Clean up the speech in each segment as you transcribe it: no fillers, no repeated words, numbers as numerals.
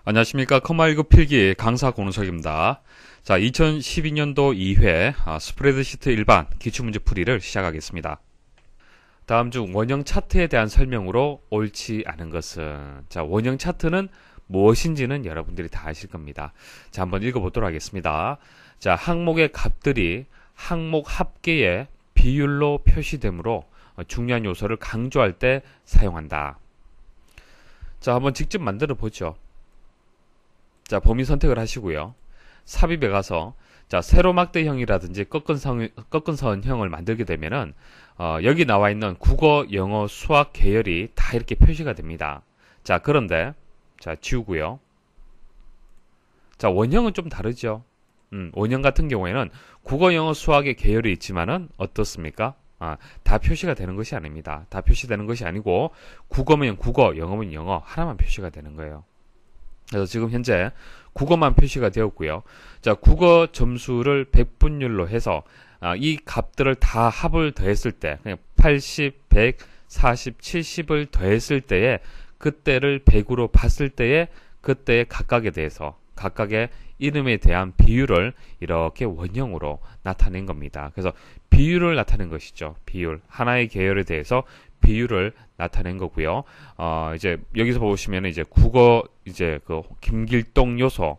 안녕하십니까. 컴마19 필기 강사 고은석입니다. 자, 2012년도 2회 스프레드 시트 일반 기출문제 풀이를 시작하겠습니다. 다음 중 원형 차트에 대한 설명으로 옳지 않은 것은, 자, 원형 차트는 무엇인지는 여러분들이 다 아실 겁니다. 자, 한번 읽어보도록 하겠습니다. 자, 항목의 값들이 항목 합계의 비율로 표시되므로 중요한 요소를 강조할 때 사용한다. 자, 한번 직접 만들어 보죠. 자, 범위 선택을 하시고요. 삽입에 가서 자, 세로막대형이라든지 꺾은선형을 만들게 되면은 여기 나와 있는 국어, 영어, 수학 계열이 다 이렇게 표시가 됩니다. 자, 그런데 자, 지우고요. 자, 원형은 좀 다르죠. 원형 같은 경우에는 국어, 영어, 수학의 계열이 있지만은 어떻습니까? 다 표시가 되는 것이 아닙니다. 다 표시되는 것이 아니고 국어면 국어, 영어면 영어 하나만 표시가 되는 거예요. 그래서 지금 현재 국어만 표시가 되었고요. 자, 국어 점수를 100분율로 해서 이 값들을 다 합을 더했을 때, 그냥 80, 100, 40, 70을 더했을 때에 그때를 100으로 봤을 때에 그때의 각각에 대해서 각각의 이름에 대한 비율을 이렇게 원형으로 나타낸 겁니다. 그래서 비율을 나타낸 것이죠. 비율. 하나의 계열에 대해서 비율을 나타낸 거고요. 이제 여기서 보시면 이제 국어 이제 그 김길동 요소,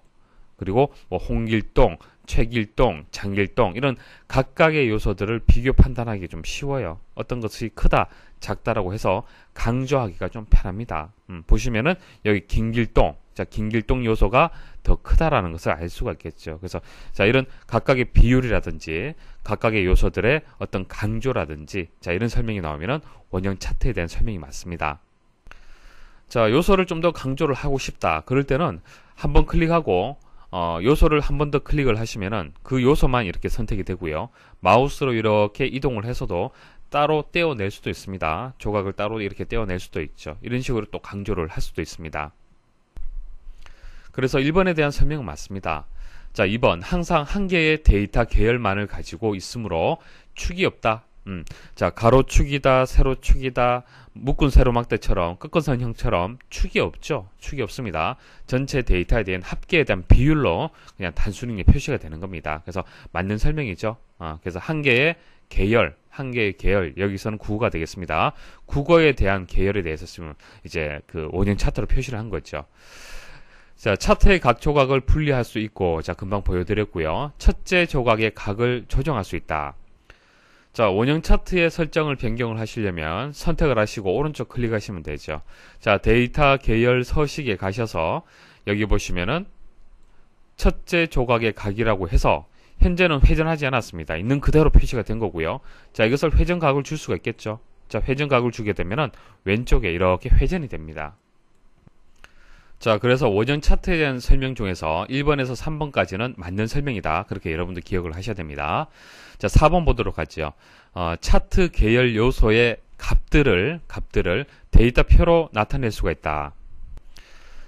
그리고 뭐 홍길동, 최길동, 장길동 이런 각각의 요소들을 비교 판단하기 좀 쉬워요. 어떤 것이 크다, 작다라고 해서 강조하기가 좀 편합니다. 보시면은 여기 김길동, 자, 김길동 요소가 더 크다라는 것을 알 수가 있겠죠. 그래서 자, 이런 각각의 비율이라든지 각각의 요소들의 어떤 강조라든지 자, 이런 설명이 나오면은 원형 차트에 대한 설명이 맞습니다. 자, 요소를 좀 더 강조를 하고 싶다. 그럴 때는 한번 클릭하고 요소를 한 번 더 클릭을 하시면은 그 요소만 이렇게 선택이 되고요. 마우스로 이렇게 이동을 해서도 따로 떼어낼 수도 있습니다. 조각을 따로 이렇게 떼어낼 수도 있죠. 이런 식으로 또 강조를 할 수도 있습니다. 그래서 1번에 대한 설명은 맞습니다. 자, 2번 항상 한 개의 데이터 계열만을 가지고 있으므로 축이 없다. 자, 가로축이다, 세로축이다, 묶은 세로막대처럼 꺾은선형처럼 축이 없죠. 축이 없습니다. 전체 데이터에 대한 합계에 대한 비율로 그냥 단순히 표시가 되는 겁니다. 그래서 맞는 설명이죠. 그래서 한 개의 계열, 여기서는 국어가 되겠습니다. 국어에 대한 계열에 대해서 쓰면 이제 그 원형 차트로 표시를 한 거죠. 자, 차트의 각 조각을 분리할 수 있고, 자, 금방 보여드렸고요. 첫째 조각의 각을 조정할 수 있다. 자, 원형 차트의 설정을 변경을 하시려면 선택을 하시고 오른쪽 클릭하시면 되죠. 자, 데이터 계열 서식에 가셔서 여기 보시면은 첫째 조각의 각이라고 해서 현재는 회전하지 않았습니다. 있는 그대로 표시가 된 거고요. 자, 이것을 회전각을 줄 수가 있겠죠. 자, 회전각을 주게 되면은 왼쪽에 이렇게 회전이 됩니다. 자, 그래서 원형 차트에 대한 설명 중에서 1번에서 3번까지는 맞는 설명이다. 그렇게 여러분들 기억을 하셔야 됩니다. 자, 4번 보도록 하죠. 차트 계열 요소의 값들을 데이터표로 나타낼 수가 있다.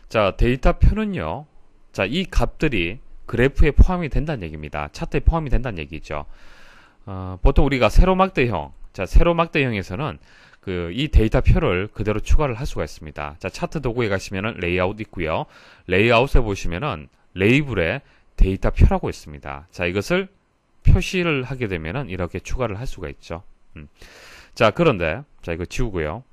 자, 데이터표는요. 자, 이 값들이 그래프에 포함이 된다는 얘기입니다. 차트에 포함이 된다는 얘기죠. 보통 우리가 세로막대형, 자, 세로막대형에서는 이 데이터표를 그대로 추가를 할 수가 있습니다. 자, 차트 도구에 가시면은 레이아웃 있고요. 레이아웃에 보시면은 레이블에 데이터표라고 있습니다. 자, 이것을 표시를 하게 되면은 이렇게 추가를 할 수가 있죠. 자, 그런데 자, 이거 지우고요.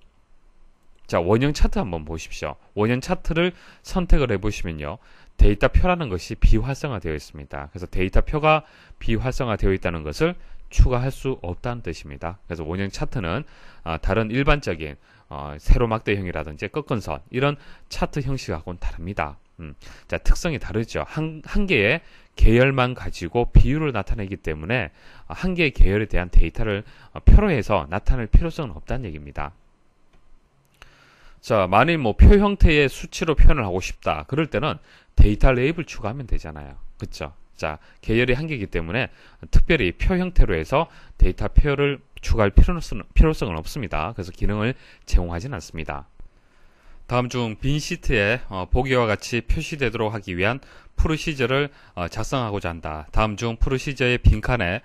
자, 원형 차트 한번 보십시오. 원형 차트를 선택을 해 보시면요. 데이터표라는 것이 비활성화되어 있습니다. 그래서 데이터표가 비활성화되어 있다는 것을 추가할 수 없다는 뜻입니다. 그래서 원형 차트는 다른 일반적인 세로막대형이라든지 꺾은선 이런 차트 형식하고는 다릅니다. 자, 특성이 다르죠. 한 개의 계열만 가지고 비율을 나타내기 때문에 한 개의 계열에 대한 데이터를 표로 해서 나타낼 필요성은 없다는 얘기입니다. 자, 만일 뭐 표 형태의 수치로 표현을 하고 싶다. 그럴 때는 데이터 레이블 추가하면 되잖아요. 그쵸? 자, 계열이 한 개이기 때문에 특별히 표 형태로 해서 데이터표를 추가할 필요성은 없습니다. 그래서 기능을 제공하지는 않습니다. 다음 중 빈 시트에 보기와 같이 표시되도록 하기 위한 프로시저를 작성하고자 한다. 다음 중 프로시저의 빈칸에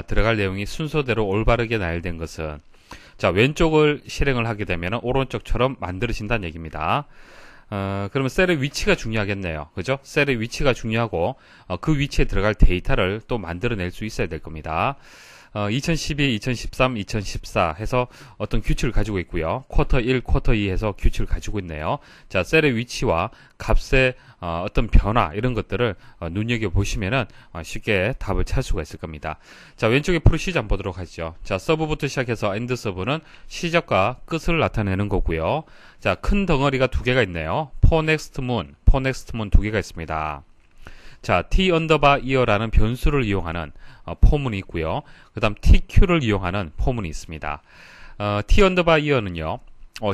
들어갈 내용이 순서대로 올바르게 나열된 것은, 자, 왼쪽을 실행을 하게 되면 오른쪽처럼 만들어진다는 얘기입니다. 그러면 셀의 위치가 중요하겠네요. 그죠? 셀의 위치가 중요하고, 그 위치에 들어갈 데이터를 또 만들어낼 수 있어야 될 겁니다. 2012, 2013, 2014 해서 어떤 규칙을 가지고 있고요. 쿼터 1, 쿼터 2 해서 규칙을 가지고 있네요. 자, 셀의 위치와 값의 어떤 변화 이런 것들을 눈여겨보시면은 쉽게 답을 찾을 수가 있을 겁니다. 자, 왼쪽에 프로시저 한번 보도록 하죠. 자, 서브부터 시작해서 엔드 서브는 시작과 끝을 나타내는 거고요. 자, 큰 덩어리가 두 개가 있네요. for next moon 두 개가 있습니다. 자, t 언더바 이어라는 변수를 이용하는 포문이 있고요. 그 다음 tq를 이용하는 포문이 있습니다. t 언더바 이어는요,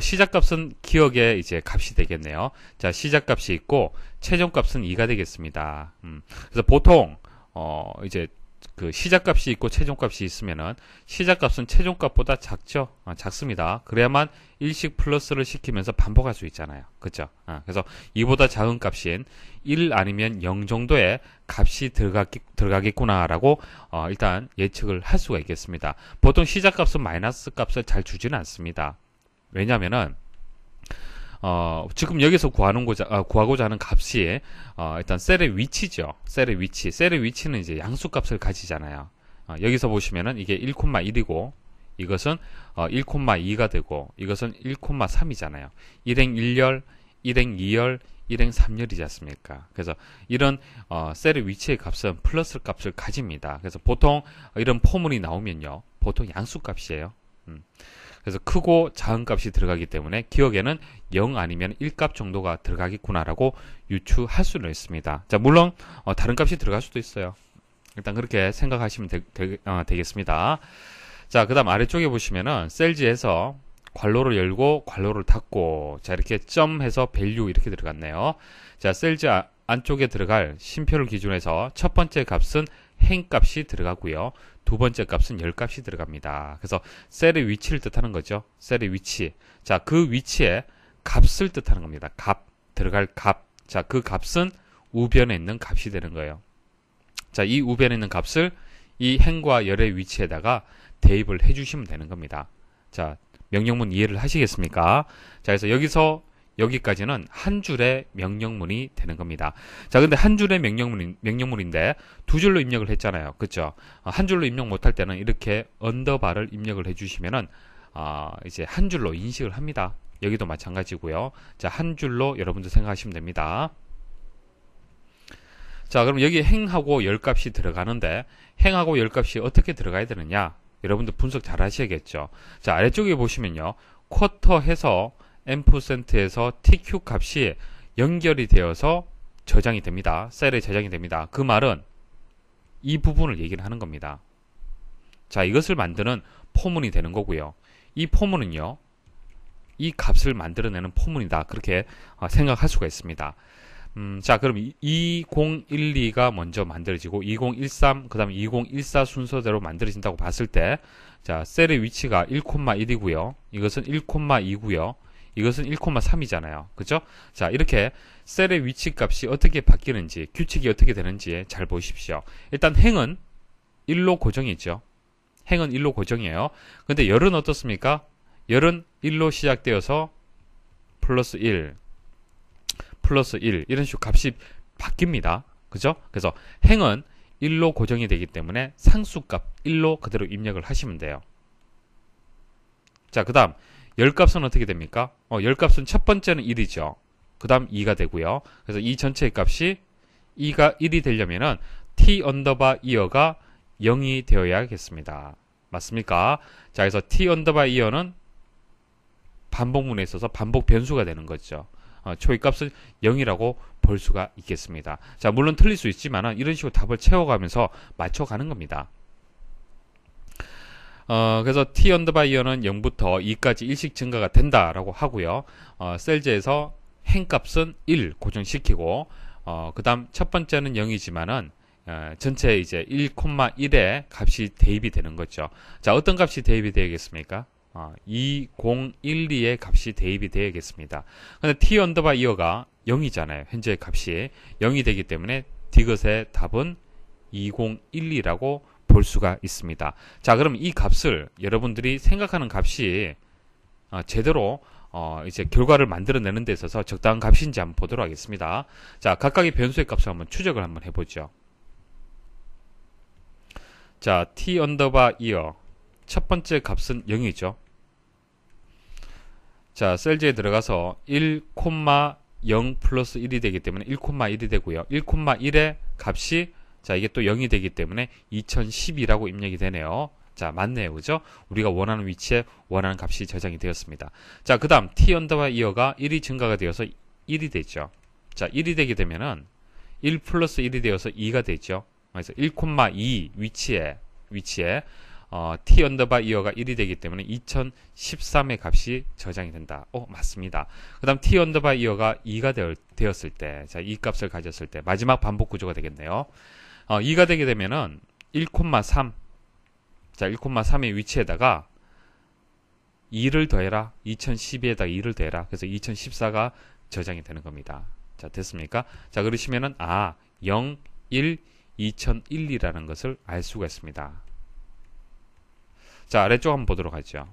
시작값은 기억의 이제 값이 되겠네요. 자, 시작값이 있고 최종값은 2가 되겠습니다. 그래서 보통 이제 그 시작값이 있고 최종값이 있으면은 시작값은 최종값보다 작죠. 작습니다. 그래야만 일씩 플러스를 시키면서 반복할 수 있잖아요. 그죠? 그래서 이보다 작은 값인 1 아니면 0 정도의 값이 들어가겠구나라고 일단 예측을 할 수가 있겠습니다. 보통 시작값은 마이너스 값을 잘 주지는 않습니다. 왜냐면은 지금 여기서 구하고자 하는 값이, 일단 셀의 위치죠. 셀의 위치는 이제 양수값을 가지잖아요. 여기서 보시면은 이게 1,1이고, 이것은 1,2가 되고, 이것은 1,3이잖아요. 일행 1열, 일행 2열, 일행 3열이지 않습니까? 그래서 이런 셀의 위치의 값은 플러스 값을 가집니다. 그래서 보통 이런 포문이 나오면요, 보통 양수값이에요. 그래서 크고 작은 값이 들어가기 때문에 기억에는 0 아니면 1값 정도가 들어가겠구나라고 유추할 수는 있습니다. 자, 물론 다른 값이 들어갈 수도 있어요. 일단 그렇게 생각하시면 되겠습니다. 자, 그 다음 아래쪽에 보시면은 셀지에서 괄호를 열고 괄호를 닫고, 자, 이렇게 점 해서 밸류 이렇게 들어갔네요. 자, 셀지 안쪽에 들어갈 쉼표를 기준해서 첫 번째 값은 행값이 들어가고요. 두 번째 값은 열값이 들어갑니다. 그래서 셀의 위치를 뜻하는 거죠. 셀의 위치. 자, 그 위치에 값을 뜻하는 겁니다. 들어갈 값. 자, 그 값은 우변에 있는 값이 되는 거예요. 자, 이 우변에 있는 값을 이 행과 열의 위치에다가 대입을 해주시면 되는 겁니다. 자, 명령문 이해를 하시겠습니까? 자, 그래서 여기서 여기까지는 한 줄의 명령문이 되는 겁니다. 자, 근데 한 줄의 명령문인데 두 줄로 입력을 했잖아요. 그쵸? 한 줄로 입력 못할 때는 이렇게 언더바를 입력을 해주시면은, 이제 한 줄로 인식을 합니다. 여기도 마찬가지고요. 자, 한 줄로 여러분들 생각하시면 됩니다. 자, 그럼 여기 행하고 열값이 들어가는데, 행하고 열값이 어떻게 들어가야 되느냐? 여러분들 분석 잘 하셔야겠죠. 자, 아래쪽에 보시면요, 쿼터 해서 %에서 TQ 값이 연결이 되어서 저장이 됩니다. 셀에 저장이 됩니다. 그 말은 이 부분을 얘기를 하는 겁니다. 자, 이것을 만드는 포문이 되는 거고요. 이 포문은요, 이 값을 만들어내는 포문이다. 그렇게 생각할 수가 있습니다. 자, 그럼 2012가 먼저 만들어지고 2013, 그 다음에 2014 순서대로 만들어진다고 봤을 때, 자, 셀의 위치가 1,1이고요. 이것은 1,2고요. 이것은 1,3이잖아요. 그죠? 자, 이렇게 셀의 위치 값이 어떻게 바뀌는지, 규칙이 어떻게 되는지 잘 보십시오. 일단 행은 1로 고정이죠. 행은 1로 고정이에요. 근데 열은 어떻습니까? 열은 1로 시작되어서 플러스 1, 플러스 1 이런 식으로 값이 바뀝니다. 그죠? 그래서 행은 1로 고정이 되기 때문에 상수값 1로 그대로 입력을 하시면 돼요. 자, 그 다음 열값은 어떻게 됩니까? 열값은 첫 번째는 1이죠. 그 다음 2가 되고요. 그래서 이 전체의 값이 2가 1이 되려면은 t 언더바 이어가 0이 되어야겠습니다. 맞습니까? 자, 그래서 t 언더바 이어는 반복문에 있어서 반복 변수가 되는 거죠. 초의 값은 0이라고 볼 수가 있겠습니다. 자, 물론 틀릴 수 있지만 이런 식으로 답을 채워가면서 맞춰가는 겁니다. 그래서 t 언더바 이어는 0부터 2까지 일씩 증가가 된다라고 하고요. 셀즈에서 행값은 1 고정시키고, 그 다음 첫 번째는 0이지만은 전체 이제 1,1의 값이 대입이 되는 거죠. 자, 어떤 값이 대입이 되겠습니까? 2012의 값이 대입이 되겠습니다. 근데 t 언더바 이어가 0이잖아요. 현재의 값이 0이 되기 때문에 디귿의 답은 2012라고 볼 수가 있습니다. 자, 그럼 이 값을 여러분들이 생각하는 값이 제대로 이제 결과를 만들어내는 데 있어서 적당한 값인지 한번 보도록 하겠습니다. 자, 각각의 변수의 값을 한번 추적을 한번 해보죠. 자, t 언더바 year 첫 번째 값은 0이죠. 자, 셀즈에 들어가서 1,0 플러스 1이 되기 때문에 1,1이 되고요. 1,1의 값이 자, 이게 또 0이 되기 때문에 2012라고 입력이 되네요. 자, 맞네요. 그죠? 우리가 원하는 위치에 원하는 값이 저장이 되었습니다. 자, 그 다음 t 언더바 year가 1이 증가가 되어서 1이 되죠. 자, 1이 되게 되면은 1 플러스 1이 되어서 2가 되죠. 그래서 1,2 위치에 t 언더바 year가 1이 되기 때문에 2013의 값이 저장이 된다. 맞습니다. 그 다음 t 언더바 year가 2가 되었을 때, 자, 이 값을 가졌을 때 마지막 반복 구조가 되겠네요. 2가 되게 되면은 1,3 자, 1,3의 위치에다가 2를 더해라. 2012에다가 2를 더해라. 그래서 2014가 저장이 되는 겁니다. 자, 됐습니까? 자, 그러시면은 0, 1, 2001이라는 것을 알 수가 있습니다. 자, 아래쪽 한번 보도록 하죠.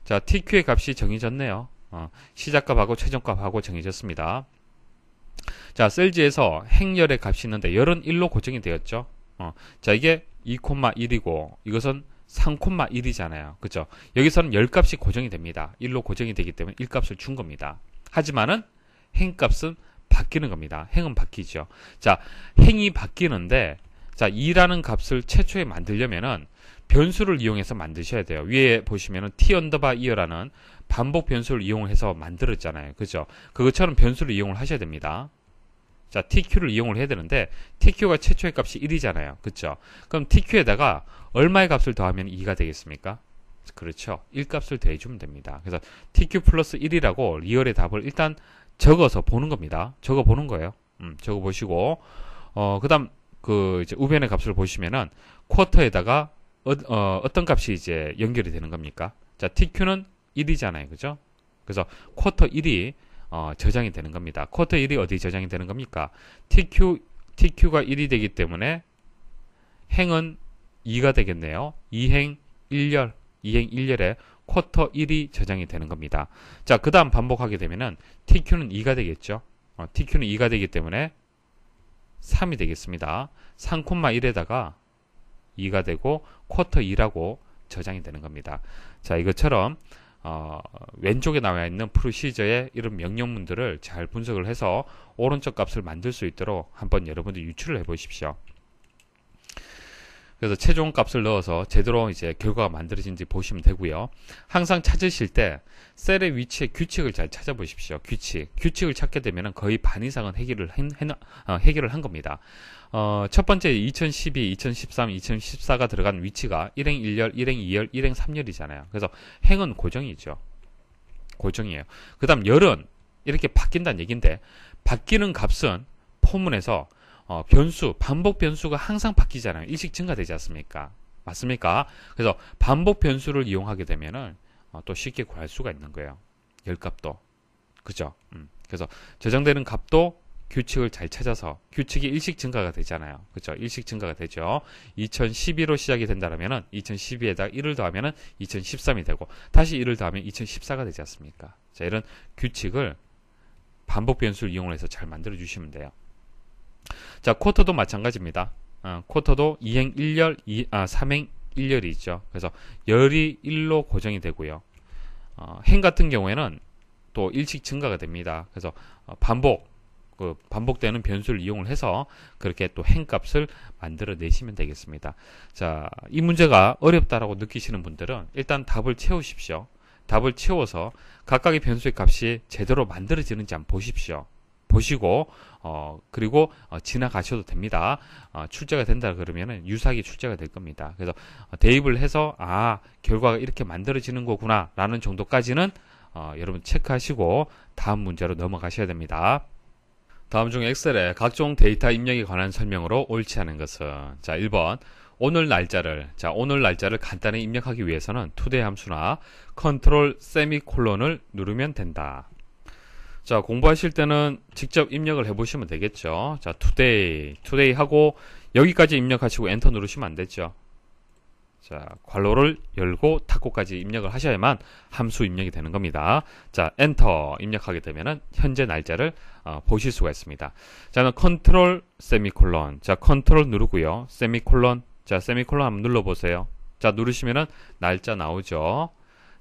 자, TQ의 값이 정해졌네요. 시작값하고 최종값하고 정해졌습니다. 자, 셀즈에서 행열의 값이 있는데 열은 1로 고정이 되었죠. 자, 이게 2,1이고 이것은 3,1이잖아요. 그죠? 여기서는 열 값이 고정이 됩니다. 1로 고정이 되기 때문에 1값을 준 겁니다. 하지만은 행값은 바뀌는 겁니다. 행은 바뀌죠. 자, 행이 바뀌는데 자, 2라는 값을 최초에 만들려면은 변수를 이용해서 만드셔야 돼요. 위에 보시면은 t 언더바 year라는 반복 변수를 이용해서 만들었잖아요. 그죠? 그것처럼 변수를 이용을 하셔야 됩니다. 자, tq를 이용을 해야 되는데 tq가 최초의 값이 1이잖아요. 그렇죠? 그럼 tq에다가 얼마의 값을 더하면 2가 되겠습니까? 그렇죠. 1값을 더해주면 됩니다. 그래서 tq 플러스 1이라고 리얼의 답을 일단 적어서 보는 겁니다. 적어 보는 거예요. 적어 보시고 그 다음 이제 우변의 값을 보시면은 쿼터에다가 어떤 값이 이제 연결이 되는 겁니까? 자, tq는 1이잖아요. 그죠? 그래서 쿼터 1이 저장이 되는 겁니다. 쿼터 1이 어디 저장이 되는 겁니까? tq가 1이 되기 때문에 행은 2가 되겠네요. 2행 1열에 쿼터 1이 저장이 되는 겁니다. 자, 그 다음 반복하게 되면은 tq는 2가 되겠죠. tq는 2가 되기 때문에 3이 되겠습니다. 3,1에다가 2가 되고 쿼터 2라고 저장이 되는 겁니다. 자, 이것처럼 왼쪽에 나와 있는 프로시저의 이런 명령문들을 잘 분석을 해서 오른쪽 값을 만들 수 있도록 한번 여러분들 유출을 해 보십시오. 그래서 최종 값을 넣어서 제대로 이제 결과가 만들어진지 보시면 되고요. 항상 찾으실 때 셀의 위치의 규칙을 잘 찾아보십시오. 규칙을 찾게 되면 거의 반 이상은 해결을 한 겁니다. 첫 번째 2012, 2013, 2014가 들어간 위치가 1행 1열, 1행 2열, 1행 3열이잖아요. 그래서 행은 고정이죠. 고정이에요. 그 다음 열은 이렇게 바뀐다는 얘기인데 바뀌는 값은 포문에서 반복 변수가 항상 바뀌잖아요. 일씩 증가되지 않습니까? 맞습니까? 그래서 반복 변수를 이용하게 되면은 또 쉽게 구할 수가 있는 거예요. 열값도. 그죠? 그래서 저장되는 값도 규칙을 잘 찾아서 규칙이 일씩 증가가 되잖아요. 그죠? 일씩 증가가 되죠. 2012로 시작이 된다면은 2012에다가 1을 더하면은 2013이 되고 다시 1을 더하면 2014가 되지 않습니까? 자, 이런 규칙을 반복 변수를 이용해서 잘 만들어 주시면 돼요. 자, 쿼터도 마찬가지입니다. 쿼터도 2행 1열, 3행 1열이 있죠. 그래서 열이 1로 고정이 되고요. 행 같은 경우에는 또 일씩 증가가 됩니다. 그래서 반복되는 변수를 이용을 해서 그렇게 또 행값을 만들어 내시면 되겠습니다. 자, 이 문제가 어렵다라고 느끼시는 분들은 일단 답을 채우십시오. 답을 채워서 각각의 변수의 값이 제대로 만들어지는지 한번 보십시오. 보시고 그리고 지나가셔도 됩니다. 출제가 된다 그러면은 유사하게 출제가 될 겁니다. 그래서 대입을 해서 결과가 이렇게 만들어지는 거구나 라는 정도까지는 여러분 체크하시고 다음 문제로 넘어가셔야 됩니다. 다음 중 엑셀의 각종 데이터 입력에 관한 설명으로 옳지 않은 것은 자, 1번 오늘 날짜를 간단히 입력하기 위해서는 today 함수나 컨트롤 세미콜론을 누르면 된다. 자, 공부하실 때는 직접 입력을 해보시면 되겠죠. 자, today 하고 여기까지 입력하시고 엔터 누르시면 안 되죠. 자, 괄호를 열고 닫고까지 입력을 하셔야만 함수 입력이 되는 겁니다. 자, 엔터 입력하게 되면은 현재 날짜를 보실 수가 있습니다. 자, 컨트롤 세미콜론. 자, 컨트롤 누르고요. 세미콜론. 자, 세미콜론 한번 눌러보세요. 자, 누르시면은 날짜 나오죠.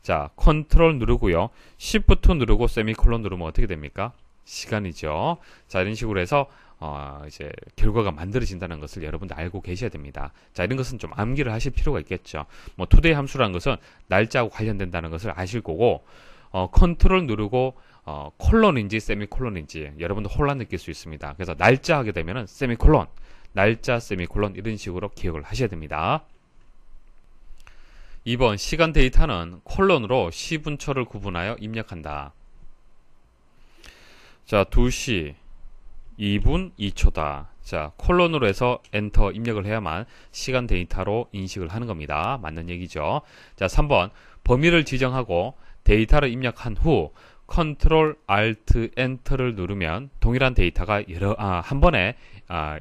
자, 컨트롤 누르고요. 시프트 누르고 세미콜론 누르면 어떻게 됩니까? 시간이죠. 자, 이런 식으로 해서 이제 결과가 만들어진다는 것을 여러분들 알고 계셔야 됩니다. 자, 이런 것은 좀 암기를 하실 필요가 있겠죠. 뭐 투데이 함수라는 것은 날짜하고 관련된다는 것을 아실 거고, 컨트롤 누르고 콜론인지 세미콜론인지 여러분들 혼란 느낄 수 있습니다. 그래서 날짜 하게 되면은 세미콜론, 날짜 세미콜론 이런 식으로 기억을 하셔야 됩니다. 2번 시간 데이터는 콜론으로 시분초를 구분하여 입력한다. 자, 2시 2분 2초다. 자, 콜론으로 해서 엔터 입력을 해야만 시간 데이터로 인식을 하는 겁니다. 맞는 얘기죠. 자, 3번 범위를 지정하고 데이터를 입력한 후 컨트롤 알트 엔터를 누르면 동일한 데이터가 한 번에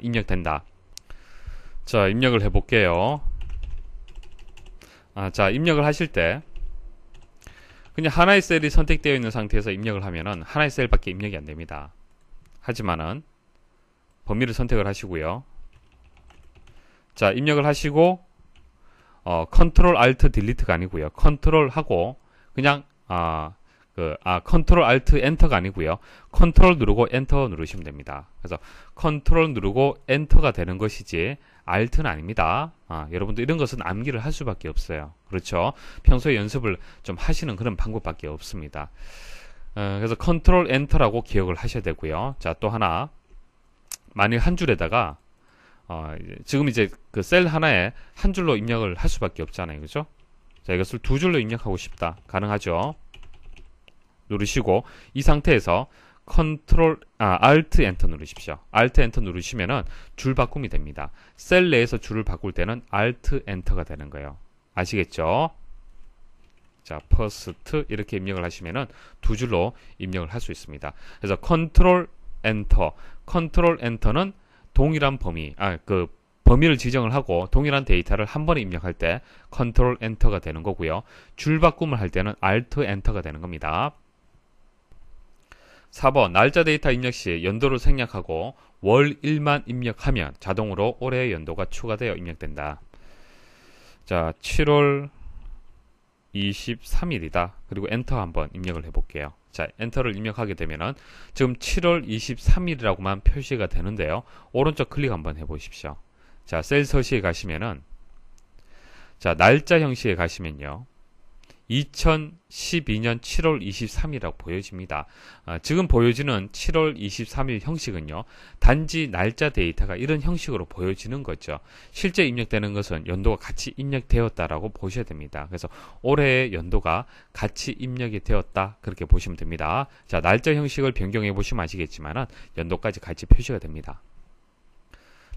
입력된다. 자, 입력을 해볼게요. 자, 입력을 하실 때 그냥 하나의 셀이 선택되어 있는 상태에서 입력을 하면은 하나의 셀밖에 입력이 안 됩니다. 하지만은 범위를 선택을 하시고요. 자, 입력을 하시고 컨트롤 알트 딜리트가 아니고요. 컨트롤 하고 그냥 컨트롤 알트 엔터가 아니고요. 컨트롤 누르고 엔터 누르시면 됩니다. 그래서 컨트롤 누르고 엔터가 되는 것이지 알트는 아닙니다. 여러분들 이런 것은 암기를 할 수밖에 없어요. 그렇죠? 평소에 연습을 좀 하시는 그런 방법밖에 없습니다. 그래서 컨트롤 엔터라고 기억을 하셔야 되고요. 자, 또 하나 만일 한 줄에다가 지금 이제 그 셀 하나에 한 줄로 입력을 할 수밖에 없잖아요. 그죠? 자, 이것을 두 줄로 입력하고 싶다. 가능하죠? 누르시고 이 상태에서 Alt 엔터 누르십시오. Alt 엔터 누르시면은 줄 바꿈이 됩니다. 셀 내에서 줄을 바꿀 때는 Alt 엔터가 되는 거예요. 아시겠죠? 자, first 이렇게 입력을 하시면은 두 줄로 입력을 할 수 있습니다. 그래서 컨트롤 엔터는 동일한 범위를 지정을 하고 동일한 데이터를 한 번에 입력할 때 컨트롤 엔터가 되는 거고요. 줄 바꿈을 할 때는 Alt 엔터가 되는 겁니다. 4번 날짜 데이터 입력 시 연도를 생략하고 월일만 입력하면 자동으로 올해의 연도가 추가되어 입력된다. 자, 7월 23일이다. 그리고 엔터 한번 입력을 해볼게요. 자, 엔터를 입력하게 되면은 지금 7월 23일이라고만 표시가 되는데요. 오른쪽 클릭 한번 해보십시오. 자, 셀 서식에 가시면은 자, 날짜 형식에 가시면요. 2012년 7월 23일이라고 보여집니다. 지금 보여지는 7월 23일 형식은요. 단지 날짜 데이터가 이런 형식으로 보여지는 거죠. 실제 입력되는 것은 연도가 같이 입력되었다라고 보셔야 됩니다. 그래서 올해의 연도가 같이 입력이 되었다. 그렇게 보시면 됩니다. 자, 날짜 형식을 변경해 보시면 아시겠지만 연도까지 같이 표시가 됩니다.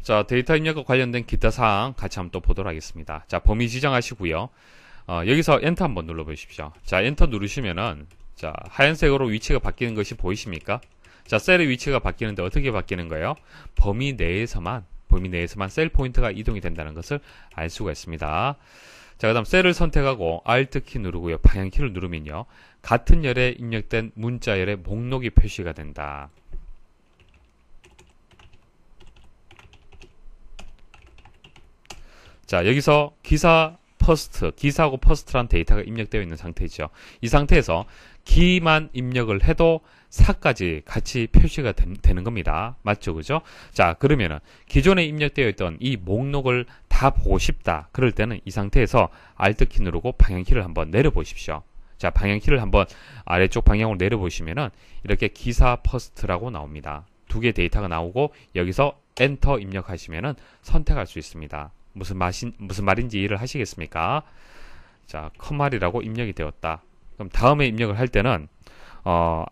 자, 데이터 입력과 관련된 기타 사항 같이 한번 또 보도록 하겠습니다. 자, 범위 지정하시고요. 여기서 엔터 한번 눌러 보십시오. 자, 엔터 누르시면은 자, 하얀색으로 위치가 바뀌는 것이 보이십니까? 자, 셀의 위치가 바뀌는데 어떻게 바뀌는 거예요? 범위 내에서만 셀 포인트가 이동이 된다는 것을 알 수가 있습니다. 자, 그다음 셀을 선택하고 Alt 키 누르고요. 방향키를 누르면요. 같은 열에 입력된 문자열의 목록이 표시가 된다. 자, 여기서 기사하고 퍼스트란 데이터가 입력되어 있는 상태죠. 이 상태에서 기만 입력을 해도 사까지 같이 표시가 되는 겁니다. 맞죠? 그죠? 자, 그러면은 기존에 입력되어 있던 이 목록을 다 보고 싶다. 그럴 때는 이 상태에서 Alt키 누르고 방향키를 한번 내려보십시오. 자, 방향키를 한번 아래쪽 방향으로 내려보시면은 이렇게 기사 퍼스트라고 나옵니다. 두 개의 데이터가 나오고 여기서 엔터 입력하시면은 선택할 수 있습니다. 무슨 말인지 이해를 하시겠습니까? 자, 컴말이라고 입력이 되었다. 그럼 다음에 입력을 할 때는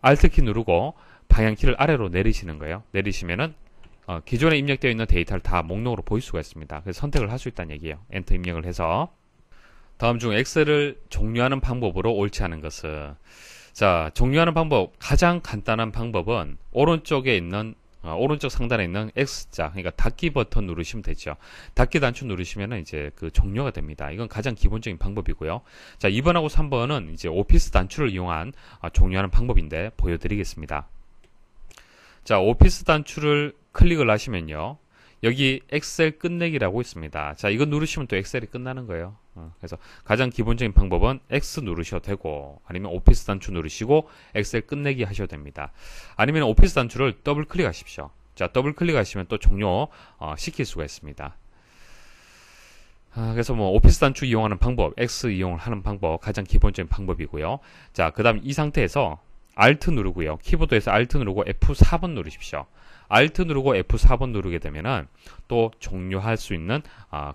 Alt키 누르고 방향키를 아래로 내리시는 거예요. 내리시면은 기존에 입력되어 있는 데이터를 다 목록으로 보일 수가 있습니다. 그래서 선택을 할 수 있다는 얘기예요. 엔터 입력을 해서 다음 중 엑셀을 종료하는 방법으로 옳지 않은 것은 자, 종료하는 방법 가장 간단한 방법은 오른쪽에 있는 오른쪽 상단에 있는 X자, 그러니까 닫기 버튼 누르시면 되죠. 닫기 단추 누르시면 이제 그 종료가 됩니다. 이건 가장 기본적인 방법이고요. 자, 2번하고 3번은 이제 오피스 단추를 이용한 종료하는 방법인데 보여드리겠습니다. 자, 오피스 단추를 클릭을 하시면요. 여기 엑셀 끝내기라고 있습니다. 자, 이거 누르시면 또 엑셀이 끝나는 거예요. 그래서 가장 기본적인 방법은 X 누르셔도 되고, 아니면 오피스 단추 누르시고 엑셀 끝내기 하셔도 됩니다. 아니면 오피스 단추를 더블 클릭하십시오. 자, 더블 클릭하시면 또 종료 시킬 수가 있습니다. 그래서 뭐 오피스 단추 이용하는 방법, X 이용을 하는 방법 가장 기본적인 방법이고요. 자, 그다음 이 상태에서 Alt 누르고요. 키보드에서 Alt 누르고 F4번 누르십시오. Alt 누르고 F4번 누르게 되면은 또 종료할 수 있는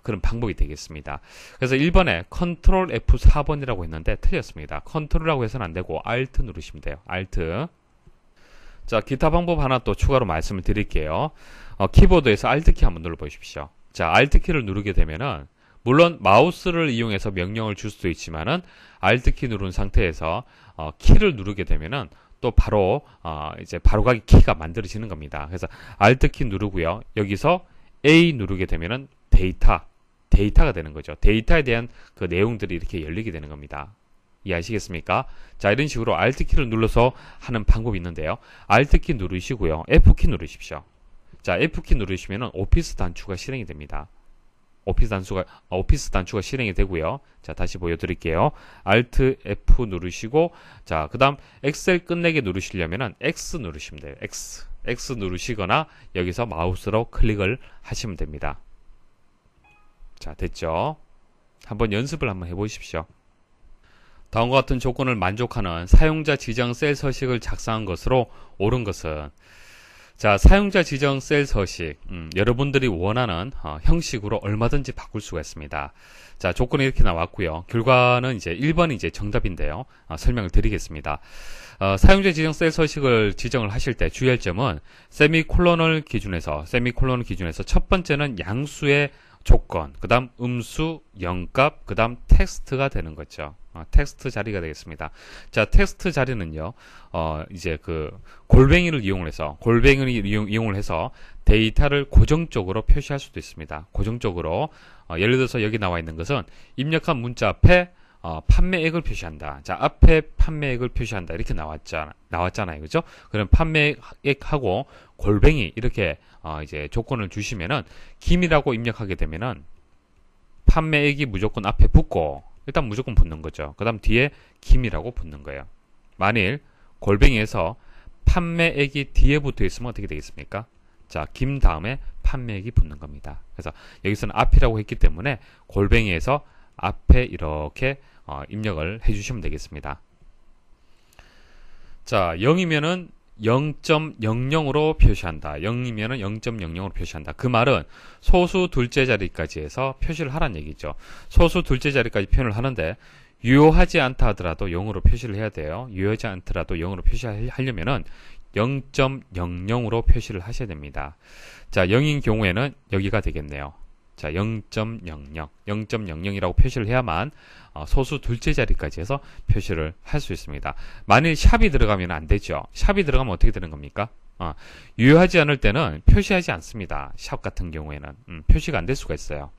그런 방법이 되겠습니다. 그래서 1번에 Ctrl F4번이라고 했는데 틀렸습니다. Ctrl이라고 해서는 안 되고 Alt 누르시면 돼요. Alt. 자, 기타 방법 하나 또 추가로 말씀을 드릴게요. 키보드에서 Alt 키 한번 눌러 보십시오. 자, Alt 키를 누르게 되면은 물론 마우스를 이용해서 명령을 줄 수도 있지만은 Alt 키 누른 상태에서 키를 누르게 되면은 또 바로 이제 바로가기 키가 만들어지는 겁니다. 그래서 Alt 키 누르고요. 여기서 A 누르게 되면은 데이터가 되는 거죠. 데이터에 대한 그 내용들이 이렇게 열리게 되는 겁니다. 이해하시겠습니까? 자, 이런 식으로 Alt 키를 눌러서 하는 방법이 있는데요. Alt 키 누르시고요. F 키 누르십시오. 자, F 키 누르시면은 오피스 단추가 실행이 됩니다. 오피스 단추가 실행이 되고요. 자, 다시 보여드릴게요. Alt F 누르시고, 자, 그 다음 엑셀 끝내기 누르시려면은 X 누르시면 돼요. X 누르시거나 여기서 마우스로 클릭을 하시면 됩니다. 자, 됐죠? 한번 연습을 한번 해보십시오. 다음과 같은 조건을 만족하는 사용자 지정 셀 서식을 작성한 것으로 옳은 것은, 자, 사용자 지정 셀 서식, 여러분들이 원하는 형식으로 얼마든지 바꿀 수가 있습니다. 자, 조건이 이렇게 나왔고요. 결과는 이제 1번이 이제 정답인데요. 설명을 드리겠습니다. 사용자 지정 셀 서식을 지정을 하실 때 주의할 점은 세미콜론을 기준해서 첫 번째는 양수의 조건, 그 다음 음수, 영값, 그 다음 텍스트가 되는 거죠. 텍스트 자리가 되겠습니다. 자, 텍스트 자리는요, 이제 그 골뱅이를 이용을 해서 데이터를 고정적으로 표시할 수도 있습니다. 고정적으로, 예를 들어서 여기 나와 있는 것은 입력한 문자 앞에 판매액을 표시한다. 자, 앞에 판매액을 표시한다. 이렇게 나왔잖아요. 그죠? 그럼 판매액하고 골뱅이 이렇게 이제 조건을 주시면은 김이라고 입력하게 되면은 판매액이 무조건 앞에 붙고 일단 무조건 붙는 거죠. 그 다음 뒤에 김이라고 붙는 거예요. 만일 골뱅이에서 판매액이 뒤에 붙어 있으면 어떻게 되겠습니까? 자, 김 다음에 판매액이 붙는 겁니다. 그래서 여기서는 앞이라고 했기 때문에 골뱅이에서 앞에 이렇게 입력을 해주시면 되겠습니다. 자, 0이면은 0.00으로 표시한다. 0이면은 0.00으로 표시한다. 그 말은 소수 둘째 자리까지 해서 표시를 하란 얘기죠. 소수 둘째 자리까지 표현을 하는데 유효하지 않다 하더라도 0으로 표시를 해야 돼요. 유효하지 않더라도 0으로 표시하려면은 0.00으로 표시를 하셔야 됩니다. 자, 0인 경우에는 여기가 되겠네요. 자, 0.00이라고 표시를 해야만 소수 둘째 자리까지 해서 표시를 할 수 있습니다. 만일 샵이 들어가면 안 되죠. 샵이 들어가면 어떻게 되는 겁니까? 유효하지 않을 때는 표시하지 않습니다. 샵 같은 경우에는 표시가 안 될 수가 있어요.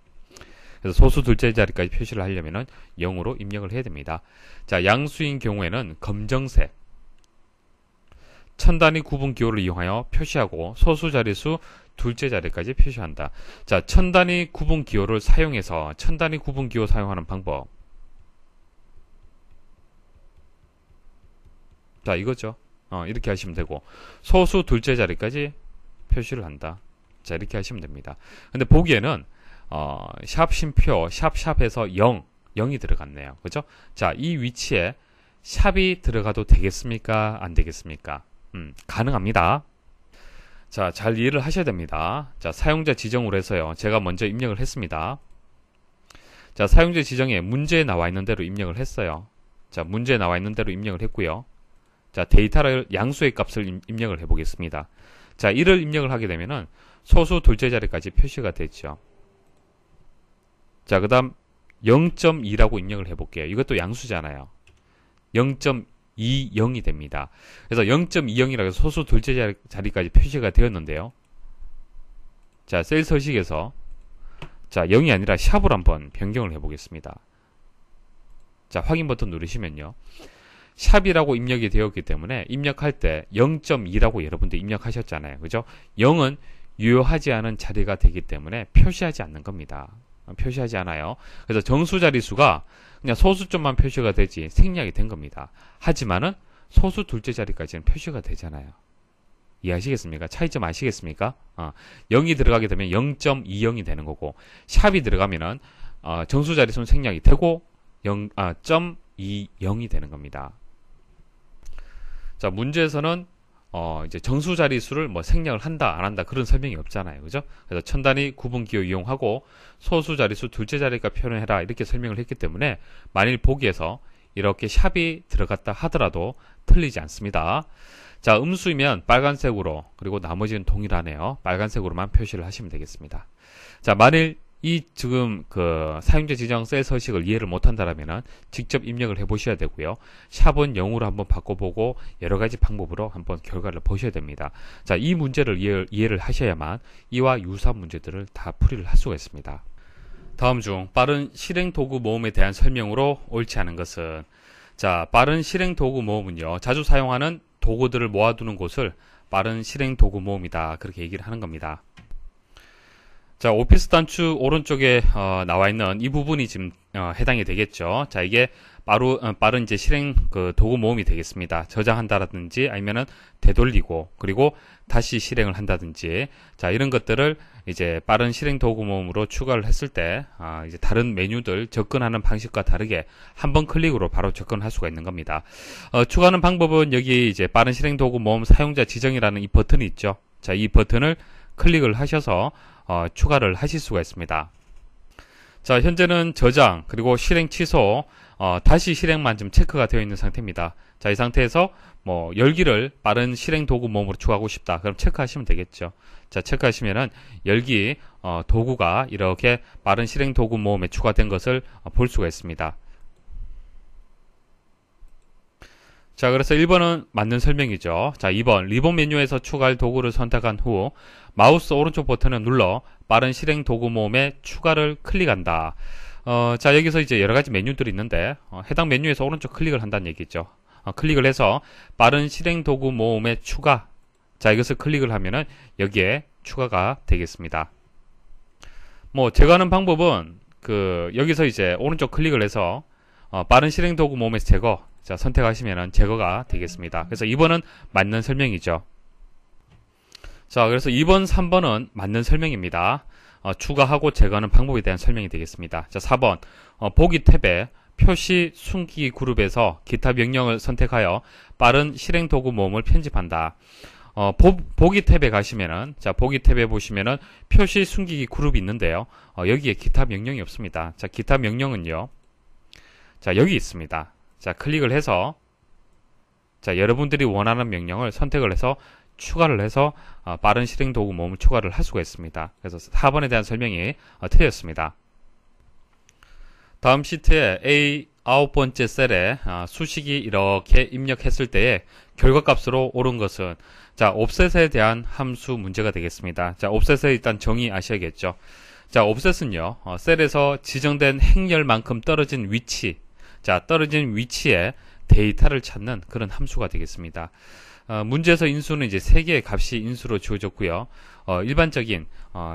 그래서 소수 둘째 자리까지 표시를 하려면 0으로 입력을 해야 됩니다. 자, 양수인 경우에는 검정색 천 단위 구분 기호를 이용하여 표시하고 소수 자릿수 둘째 자리까지 표시한다. 자, 천 단위 구분 기호를 사용해서 천 단위 구분 기호 사용하는 방법. 자, 이거죠. 이렇게 하시면 되고 소수 둘째 자리까지 표시를 한다. 자, 이렇게 하시면 됩니다. 근데 보기에는 샵 쉼표 샵에서 0이 들어갔네요. 그죠? 자, 이 위치에 샵이 들어가도 되겠습니까? 안 되겠습니까? 가능합니다. 자, 잘 이해를 하셔야 됩니다. 자, 사용자 지정으로 해서요. 제가 먼저 입력을 했습니다. 자, 사용자 지정에 문제에 나와 있는 대로 입력을 했어요. 자, 문제에 나와 있는 대로 입력을 했고요. 자, 데이터를 양수의 값을 입력을 해 보겠습니다. 자, 이를 입력을 하게 되면은 소수 둘째 자리까지 표시가 됐죠. 자, 그 다음 0.2라고 입력을 해 볼게요. 이것도 양수잖아요. 0.20이 됩니다. 그래서 0.20이라고 해서 소수 둘째 자리까지 표시가 되었는데요. 자, 셀 서식에서 자, 0이 아니라 샵으로 한번 변경을 해보겠습니다. 자, 확인 버튼 누르시면요. 샵이라고 입력이 되었기 때문에 입력할 때 0.2라고 여러분들 입력하셨잖아요. 그죠? 0은 유효하지 않은 자리가 되기 때문에 표시하지 않는 겁니다. 표시하지 않아요. 그래서 정수 자릿수가 그냥 소수점만 표시가 되지 생략이 된 겁니다. 하지만은 소수 둘째 자리까지는 표시가 되잖아요. 이해하시겠습니까? 차이점 아시겠습니까? 0이 들어가게 되면 0.20이 되는 거고, 샵이 들어가면은 정수 자릿수는 생략이 되고 0.20이 되는 겁니다. 자, 문제에서는 이제 정수 자릿수를 뭐 생략을 한다 안 한다 그런 설명이 없잖아요. 그죠? 그래서 첨단위 구분 기호 이용하고 소수 자릿수 둘째 자리가 표현해라 이렇게 설명을 했기 때문에 만일 보기에서 이렇게 샵이 들어갔다 하더라도 틀리지 않습니다. 자, 음수이면 빨간색으로, 그리고 나머지는 동일하네요. 빨간색으로만 표시를 하시면 되겠습니다. 자, 만일 이 지금 그 사용자 지정 셀 서식을 이해를 못한다라면은 직접 입력을 해보셔야 되고요. 샵은 0으로 한번 바꿔보고 여러 가지 방법으로 한번 결과를 보셔야 됩니다. 자, 이 문제를 이해를 하셔야만 이와 유사한 문제들을 다 풀이를 할 수가 있습니다. 다음 중 빠른 실행 도구 모음에 대한 설명으로 옳지 않은 것은, 자, 빠른 실행 도구 모음은요, 자주 사용하는 도구들을 모아두는 곳을 빠른 실행 도구 모음이다, 그렇게 얘기를 하는 겁니다. 자, 오피스 단추 오른쪽에 나와 있는 이 부분이 지금 해당이 되겠죠. 자, 이게 빠른 이제 실행 그 도구 모음이 되겠습니다. 저장한다라든지 아니면은 되돌리고 그리고 다시 실행을 한다든지, 자, 이런 것들을 이제 빠른 실행 도구 모음으로 추가를 했을 때 이제 다른 메뉴들 접근하는 방식과 다르게 한 번 클릭으로 바로 접근할 수가 있는 겁니다. 추가하는 방법은 여기 이제 빠른 실행 도구 모음 사용자 지정이라는 이 버튼이 있죠. 자, 이 버튼을 클릭을 하셔서 추가를 하실 수가 있습니다. 자, 현재는 저장 그리고 실행 취소, 다시 실행만 좀 체크가 되어 있는 상태입니다. 자, 이 상태에서 뭐 열기를 빠른 실행 도구 모음으로 추가하고 싶다, 그럼 체크하시면 되겠죠. 자, 체크하시면은 열기 도구가 이렇게 빠른 실행 도구 모음에 추가된 것을 볼 수가 있습니다. 자, 그래서 1번은 맞는 설명이죠. 자, 2번 리본 메뉴에서 추가할 도구를 선택한 후 마우스 오른쪽 버튼을 눌러 빠른 실행 도구 모음에 추가를 클릭한다. 자, 여기서 이제 여러 가지 메뉴들이 있는데 해당 메뉴에서 오른쪽 클릭을 한다는 얘기죠. 클릭을 해서 빠른 실행 도구 모음에 추가, 자, 이것을 클릭을 하면은 여기에 추가가 되겠습니다. 뭐 제가 하는 방법은 여기서 이제 오른쪽 클릭을 해서 빠른 실행 도구 모음에서 제거, 자, 선택하시면 제거가 되겠습니다. 그래서 2번은 맞는 설명이죠. 자, 그래서 2번, 3번은 맞는 설명입니다. 추가하고 제거하는 방법에 대한 설명이 되겠습니다. 자, 4번 보기 탭에 표시 숨기기 그룹에서 기타 명령을 선택하여 빠른 실행 도구 모음을 편집한다. 보기 탭에 가시면은, 자, 보기 탭에 보시면은 표시 숨기기 그룹이 있는데요. 여기에 기타 명령이 없습니다. 자, 기타 명령은요, 자, 여기 있습니다. 자, 클릭을 해서, 자, 여러분들이 원하는 명령을 선택을 해서 추가를 해서 빠른 실행 도구 모음을 추가를 할 수가 있습니다. 그래서 4번에 대한 설명이 틀렸습니다. 다음 시트에 A 9번째 셀에 수식이 이렇게 입력했을 때에 결과값으로 옳은 것은, 자, 옵셋에 대한 함수 문제가 되겠습니다. 자, 옵셋의 일단 정의 아셔야겠죠. 자, 옵셋은요, 셀에서 지정된 행렬만큼 떨어진 위치, 자, 떨어진 위치에 데이터를 찾는 그런 함수가 되겠습니다. 문제에서 인수는 이제 3개의 값이 인수로 주어졌고요. 일반적인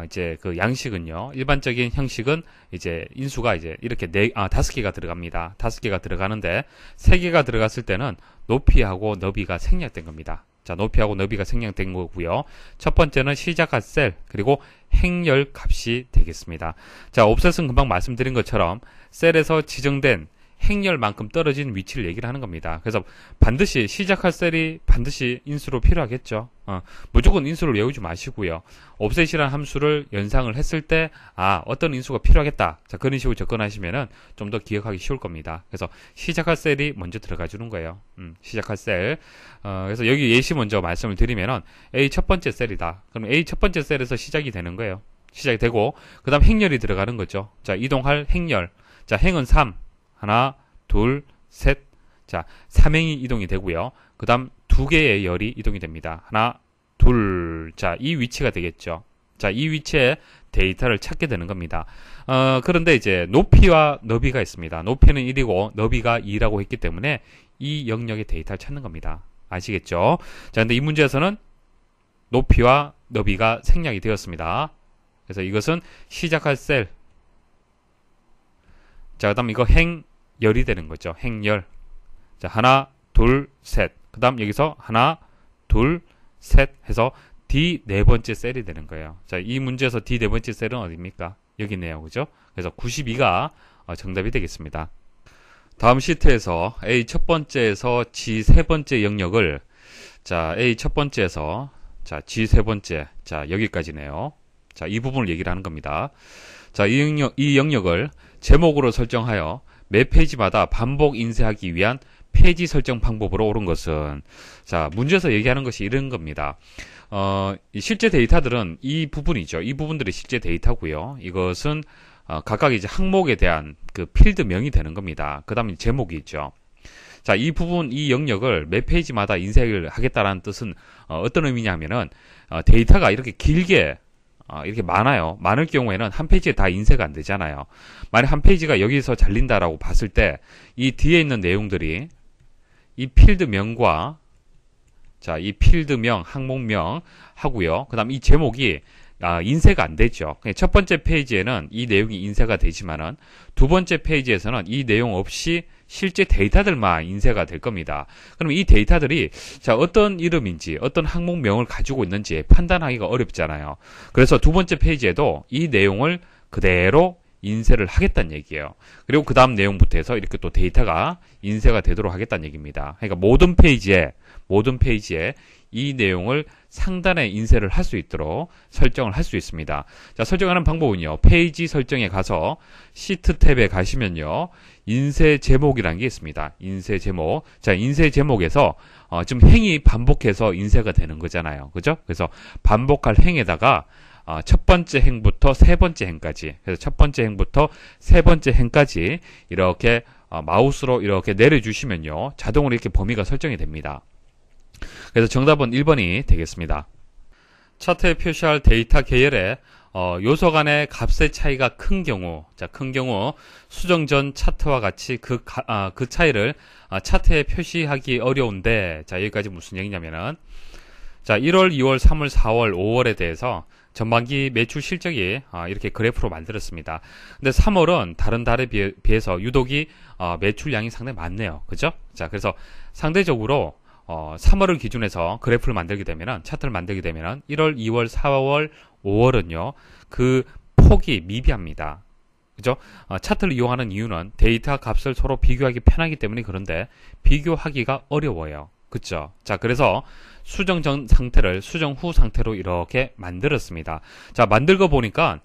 이제 그 양식은요, 일반적인 형식은 이제 인수가 이제 이렇게 5개가 들어갑니다. 5개가 들어가는데 3개가 들어갔을 때는 높이하고 너비가 생략된 겁니다. 자, 높이하고 너비가 생략된 거고요. 첫 번째는 시작할 셀 그리고 행렬 값이 되겠습니다. 자, 옵셋은 금방 말씀드린 것처럼 셀에서 지정된 행렬만큼 떨어진 위치를 얘기를 하는 겁니다. 그래서 반드시 시작할 셀이 반드시 인수로 필요하겠죠. 무조건 인수를 외우지 마시고요. 옵셋이라는 함수를 연상을 했을 때 어떤 인수가 필요하겠다, 자, 그런 식으로 접근하시면은 좀 더 기억하기 쉬울 겁니다. 그래서 시작할 셀이 먼저 들어가 주는 거예요. 시작할 셀. 그래서 여기 예시 먼저 말씀을 드리면은 A 첫 번째 셀이다. 그럼 A 첫 번째 셀에서 시작이 되는 거예요. 시작이 되고 그 다음 행렬이 들어가는 거죠. 자, 이동할 행렬. 자, 행은 3. 하나, 둘, 셋. 자, 3행이 이동이 되고요. 그 다음 2개의 열이 이동이 됩니다. 하나, 둘. 자, 이 위치가 되겠죠. 자, 이 위치에 데이터를 찾게 되는 겁니다. 그런데 이제 높이와 너비가 있습니다. 높이는 1이고 너비가 2라고 했기 때문에 이 영역의 데이터를 찾는 겁니다. 아시겠죠? 자, 근데 이 문제에서는 높이와 너비가 생략이 되었습니다. 그래서 이것은 시작할 셀. 자, 그 다음 이거 행열이 되는 거죠. 행열. 자, 하나, 둘, 셋. 그 다음 여기서 하나, 둘, 셋 해서 D 네 번째 셀이 되는 거예요. 자, 이 문제에서 D 네 번째 셀은 어디입니까? 여기 있네요. 그죠? 그래서 92가 정답이 되겠습니다. 다음 시트에서 A 첫 번째에서 G 세 번째 영역을, 자, A 첫 번째에서, 자, G 세 번째, 자, 여기까지네요. 자, 이 부분을 얘기를 하는 겁니다. 자, 이 영역을 제목으로 설정하여 매 페이지마다 반복 인쇄하기 위한 페이지 설정 방법으로 옳은 것은, 자, 문제에서 얘기하는 것이 이런 겁니다. 실제 데이터들은 이 부분이죠. 이 부분들이 실제 데이터고요. 이것은 각각 이제 항목에 대한 그 필드명이 되는 겁니다. 그 다음에 제목이 있죠. 자, 이 부분, 이 영역을 매 페이지마다 인쇄를 하겠다라는 뜻은 어떤 의미냐면은 데이터가 이렇게 길게 이렇게 많아요. 많을 경우에는 한 페이지에 다 인쇄가 안 되잖아요. 만약 한 페이지가 여기서 잘린다라고 봤을 때 이 뒤에 있는 내용들이 이 필드명과, 자, 이 필드명, 항목명 하고요. 그 다음 이 제목이 인쇄가 안 되죠. 첫 번째 페이지에는 이 내용이 인쇄가 되지만은 두 번째 페이지에서는 이 내용 없이 실제 데이터들만 인쇄가 될 겁니다. 그럼 이 데이터들이, 자, 어떤 이름인지 어떤 항목명을 가지고 있는지 판단하기가 어렵잖아요. 그래서 두 번째 페이지에도 이 내용을 그대로 인쇄를 하겠다는 얘기예요. 그리고 그 다음 내용부터 해서 이렇게 또 데이터가 인쇄가 되도록 하겠다는 얘기입니다. 그러니까 모든 페이지에 이 내용을 상단에 인쇄를 할 수 있도록 설정을 할 수 있습니다. 자, 설정하는 방법은요. 페이지 설정에 가서 시트 탭에 가시면요. 인쇄 제목이라는 게 있습니다. 인쇄 제목. 자, 인쇄 제목에서 지금 행이 반복해서 인쇄가 되는 거잖아요. 그죠? 그래서 반복할 행에다가 첫 번째 행부터 세 번째 행까지, 그래서 첫 번째 행부터 세 번째 행까지 이렇게 마우스로 이렇게 내려주시면요. 자동으로 이렇게 범위가 설정이 됩니다. 그래서 정답은 1번이 되겠습니다. 차트에 표시할 데이터 계열의 요소 간의 값의 차이가 큰 경우, 자, 큰 경우 수정 전 차트와 같이 그 차이를 차트에 표시하기 어려운데, 자, 여기까지 무슨 얘기냐면은, 자, 1월, 2월, 3월, 4월, 5월에 대해서 전반기 매출 실적이 이렇게 그래프로 만들었습니다. 근데 3월은 다른 달에 비해서 유독이 매출량이 상당히 많네요. 그죠? 자, 그래서 상대적으로 3월을 기준해서 그래프를 만들게 되면은, 차트를 만들게 되면은 1월, 2월, 4월, 5월은요, 그 폭이 미비합니다. 그죠? 차트를 이용하는 이유는 데이터 값을 서로 비교하기 편하기 때문에 그런데 비교하기가 어려워요. 그쵸? 자, 그래서 수정 전 상태를 수정 후 상태로 이렇게 만들었습니다. 자, 만들고 보니까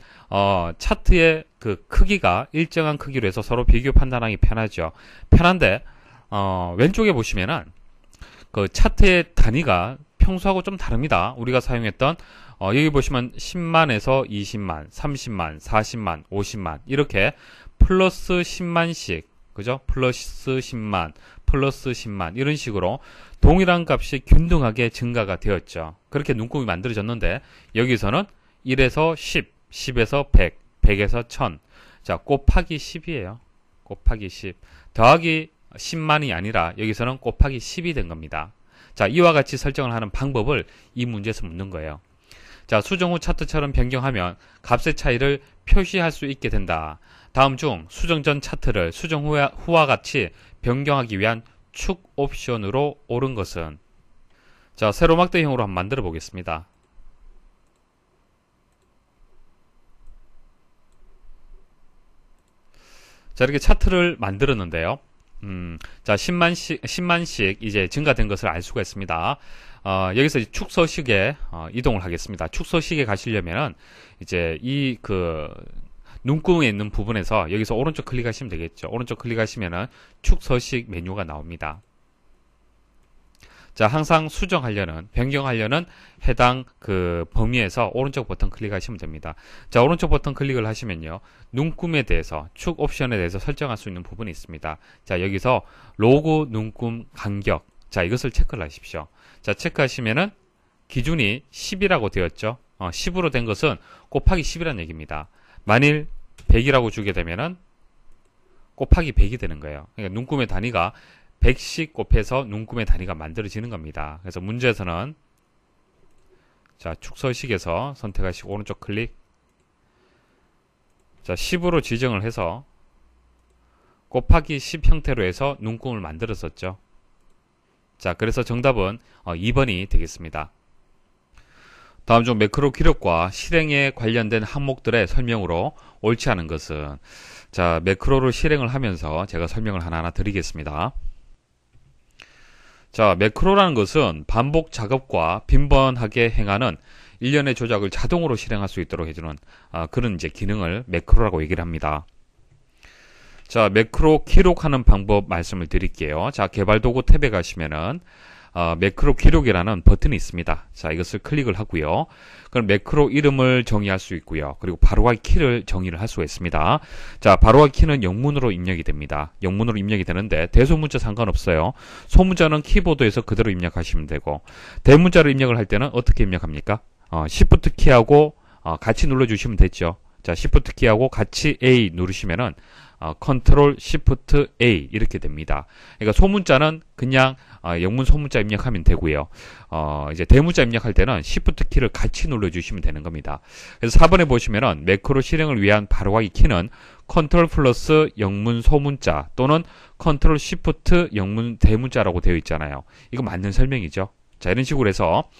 차트의 그 크기가 일정한 크기로 해서 서로 비교 판단하기 편하죠. 편한데 왼쪽에 보시면은 그 차트의 단위가 평소하고 좀 다릅니다. 우리가 사용했던 여기 보시면 10만에서 20만, 30만, 40만, 50만 이렇게 플러스 10만씩, 그죠? 플러스 10만, 플러스 10만 이런 식으로 동일한 값이 균등하게 증가가 되었죠. 그렇게 눈금이 만들어졌는데 여기서는 1에서 10, 10에서 100, 100에서 1000. 자, 곱하기 10이에요. 곱하기 10. 더하기 10만이 아니라 여기서는 곱하기 10이 된 겁니다. 자, 이와 같이 설정을 하는 방법을 이 문제에서 묻는 거예요. 자, 수정 후 차트처럼 변경하면 값의 차이를 표시할 수 있게 된다. 다음 중 수정 전 차트를 수정 후와 같이 변경하기 위한 축 옵션으로 옳은 것은? 자, 세로막대형으로 한번 만들어 보겠습니다. 자, 이렇게 차트를 만들었는데요. 자, 10만씩 이제 증가된 것을 알 수가 있습니다. 여기서 축소식에 이동을 하겠습니다. 축소식에 가시려면은 이제 이 눈금에 있는 부분에서 여기서 오른쪽 클릭하시면 되겠죠. 오른쪽 클릭하시면은 축소식 메뉴가 나옵니다. 자, 항상 수정하려는, 변경하려는 해당 그 범위에서 오른쪽 버튼 클릭하시면 됩니다. 자, 오른쪽 버튼 클릭을 하시면요. 눈금에 대해서, 축 옵션에 대해서 설정할 수 있는 부분이 있습니다. 자, 여기서 로고 눈금 간격. 자, 이것을 체크를 하십시오. 자, 체크하시면은 기준이 10이라고 되었죠. 10으로 된 것은 곱하기 10이라는 얘기입니다. 만일 100이라고 주게 되면은 곱하기 100이 되는 거예요. 그러니까 눈금의 단위가 100씩 곱해서 눈금의 단위가 만들어지는 겁니다. 그래서 문제에서는 자, 축서식에서 선택하시고 오른쪽 클릭. 자, 10으로 지정을 해서 곱하기 10 형태로 해서 눈금을 만들었었죠. 자, 그래서 정답은 2번이 되겠습니다. 다음 중 매크로 기록과 실행에 관련된 항목들의 설명으로 옳지 않은 것은, 자, 매크로를 실행을 하면서 제가 설명을 하나하나 드리겠습니다. 자, 매크로라는 것은 반복 작업과 빈번하게 행하는 일련의 조작을 자동으로 실행할 수 있도록 해주는 그런 이제 기능을 매크로라고 얘기를 합니다. 자, 매크로 기록하는 방법 말씀을 드릴게요. 자, 개발도구 탭에 가시면은 매크로 기록이라는 버튼이 있습니다. 자, 이것을 클릭을 하고요. 그럼 매크로 이름을 정의할 수 있고요. 그리고 바로하기 키를 정의를 할 수가 있습니다. 자, 바로하기 키는 영문으로 입력이 됩니다. 영문으로 입력이 되는데 대소문자 상관없어요. 소문자는 키보드에서 그대로 입력하시면 되고, 대문자를 입력을 할 때는 어떻게 입력합니까? Shift 키하고 같이 눌러주시면 됐죠. 자, Shift 키하고 같이 A 누르시면은 컨트롤 시프트 A 이렇게 됩니다. 그러니까 소문자는 그냥 영문 소문자 입력하면 되고요. 이제 대문자 입력할 때는 시프트 키를 같이 눌러주시면 되는 겁니다. 그래서 4번에 보시면은 매크로 실행을 위한 바로하기 키는 컨트롤 플러스 영문 소문자 또는 컨트롤 시프트 영문 대문자라고 되어 있잖아요. 이거 맞는 설명이죠. 자, 이런 식으로 해서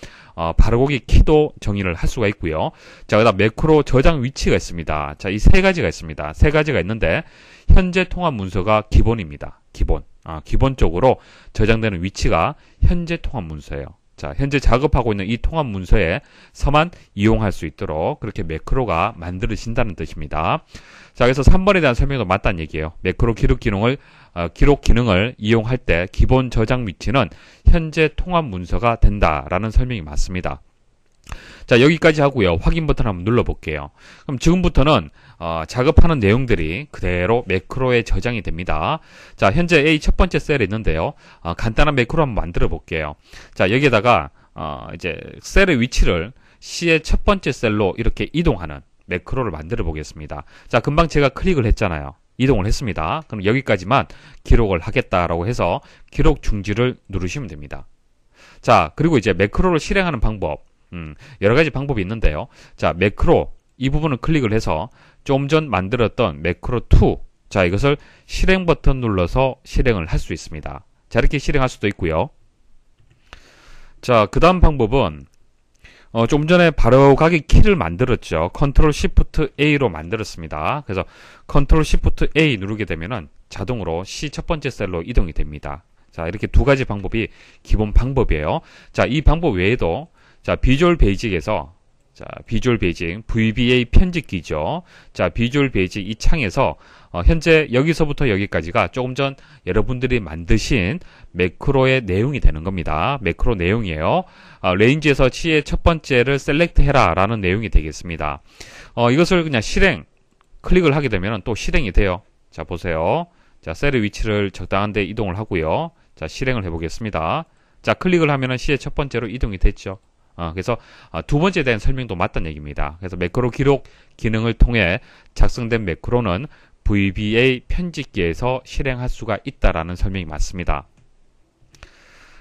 바로하기 키도 정의를 할 수가 있고요. 자, 그다음 매크로 저장 위치가 있습니다. 자, 이 세 가지가 있습니다. 세 가지가 있는데 현재 통합 문서가 기본입니다. 기본적으로 저장되는 위치가 현재 통합 문서예요. 자, 현재 작업하고 있는 이 통합 문서에서만 이용할 수 있도록 그렇게 매크로가 만들어진다는 뜻입니다. 자, 그래서 3번에 대한 설명도 맞다는 얘기예요. 매크로 기록 기능을 이용할 때 기본 저장 위치는 현재 통합 문서가 된다라는 설명이 맞습니다. 자, 여기까지 하고요. 확인 버튼 한번 눌러볼게요. 그럼 지금부터는 작업하는 내용들이 그대로 매크로에 저장이 됩니다. 자, 현재 A 첫 번째 셀에 있는데요. 간단한 매크로 한번 만들어 볼게요. 자, 여기에다가 이제 셀의 위치를 C의 첫 번째 셀로 이렇게 이동하는 매크로를 만들어 보겠습니다. 자, 금방 제가 클릭을 했잖아요. 이동을 했습니다. 그럼 여기까지만 기록을 하겠다라고 해서 기록 중지를 누르시면 됩니다. 자, 그리고 이제 매크로를 실행하는 방법, 여러 가지 방법이 있는데요. 자, 매크로 이 부분을 클릭을 해서 좀 전 만들었던 매크로2, 자, 이것을 실행 버튼 눌러서 실행을 할 수 있습니다. 자, 이렇게 실행할 수도 있고요. 자, 그 다음 방법은 좀 전에 바로가기 키를 만들었죠. 컨트롤 시프트 A로 만들었습니다. 그래서 컨트롤 시프트 A 누르게 되면은 자동으로 C 첫 번째 셀로 이동이 됩니다. 자, 이렇게 두 가지 방법이 기본 방법이에요. 자, 이 방법 외에도 자, 비주얼 베이직에서 자, 비주얼 베이직 VBA 편집기죠. 자, 비주얼 베이직 이 창에서 현재 여기서부터 여기까지가 조금 전 여러분들이 만드신 매크로의 내용이 되는 겁니다. 매크로 내용이에요. 레인지에서 C의 첫 번째를 셀렉트 해라 라는 내용이 되겠습니다. 이것을 그냥 실행 클릭을 하게 되면 또 실행이 돼요. 자, 보세요. 자, 셀의 위치를 적당한 데 이동을 하고요. 자, 실행을 해보겠습니다. 자, 클릭을 하면은 C의 첫 번째로 이동이 됐죠. 그래서 두 번째에 대한 설명도 맞다는 얘기입니다. 그래서 매크로 기록 기능을 통해 작성된 매크로는 VBA 편집기에서 실행할 수가 있다라는 설명이 맞습니다.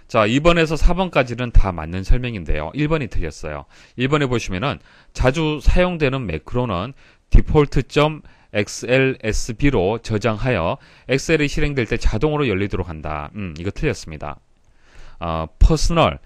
자, 2번에서 4번까지는 다 맞는 설명인데요. 1번이 틀렸어요. 1번에 보시면은 자주 사용되는 매크로는 default.xlsb로 저장하여 엑셀이 실행될 때 자동으로 열리도록 한다. 이거 틀렸습니다. personal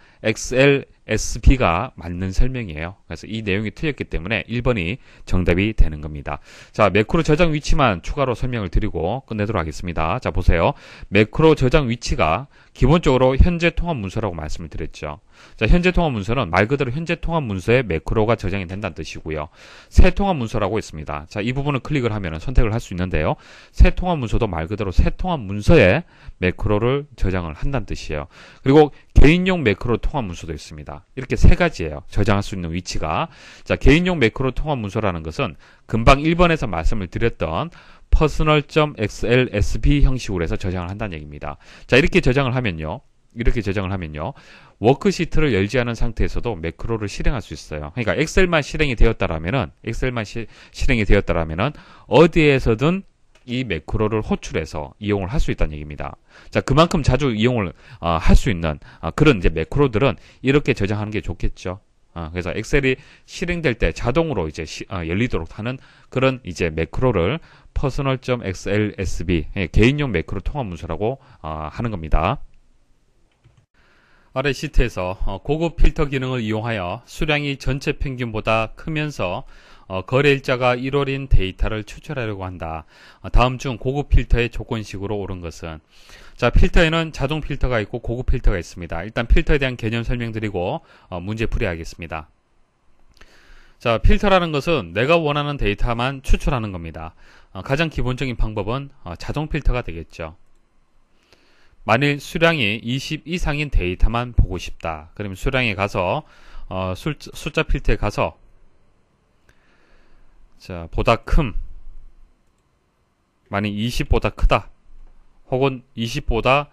SB가 맞는 설명이에요. 그래서 이 내용이 틀렸기 때문에 1번이 정답이 되는 겁니다. 자, 매크로 저장 위치만 추가로 설명을 드리고 끝내도록 하겠습니다. 자, 보세요. 매크로 저장 위치가 기본적으로 현재 통합 문서라고 말씀을 드렸죠. 자, 현재 통합 문서는 말 그대로 현재 통합 문서에 매크로가 저장이 된다는 뜻이고요. 새 통합 문서라고 있습니다. 자, 이 부분을 클릭을 하면 선택을 할 수 있는데요. 새 통합 문서도 말 그대로 새 통합 문서에 매크로를 저장을 한다는 뜻이에요. 그리고 개인용 매크로 통합 문서도 있습니다. 이렇게 세 가지예요. 저장할 수 있는 위치가. 자, 개인용 매크로 통합 문서라는 것은 금방 1번에서 말씀을 드렸던 personal.xlsb 형식으로 해서 저장을 한다는 얘기입니다. 자, 이렇게 저장을 하면요. 워크시트를 열지 않은 상태에서도 매크로를 실행할 수 있어요. 그러니까 엑셀만 실행이 되었다라면은 어디에서든 이 매크로를 호출해서 이용을 할 수 있다는 얘기입니다. 자, 그만큼 자주 이용을 할 수 있는 그런 이제 매크로들은 이렇게 저장하는 게 좋겠죠. 그래서 엑셀이 실행될 때 자동으로 이제 열리도록 하는 그런 이제 매크로를 personal.xlsb 개인용 매크로 통합 문서라고 하는 겁니다. 아래 시트에서 고급 필터 기능을 이용하여 수량이 전체 평균보다 크면서 거래일자가 1월인 데이터를 추출하려고 한다. 다음 중 고급 필터의 조건식으로 옳은 것은? 자, 필터에는 자동 필터가 있고 고급 필터가 있습니다. 일단 필터에 대한 개념 설명드리고 문제 풀이하겠습니다. 자, 필터라는 것은 내가 원하는 데이터만 추출하는 겁니다. 가장 기본적인 방법은 자동 필터가 되겠죠. 만일 수량이 20 이상인 데이터만 보고 싶다. 그러면 수량에 가서 숫자 필터에 가서 자, 보다 큼 만일 20보다 크다 혹은 20보다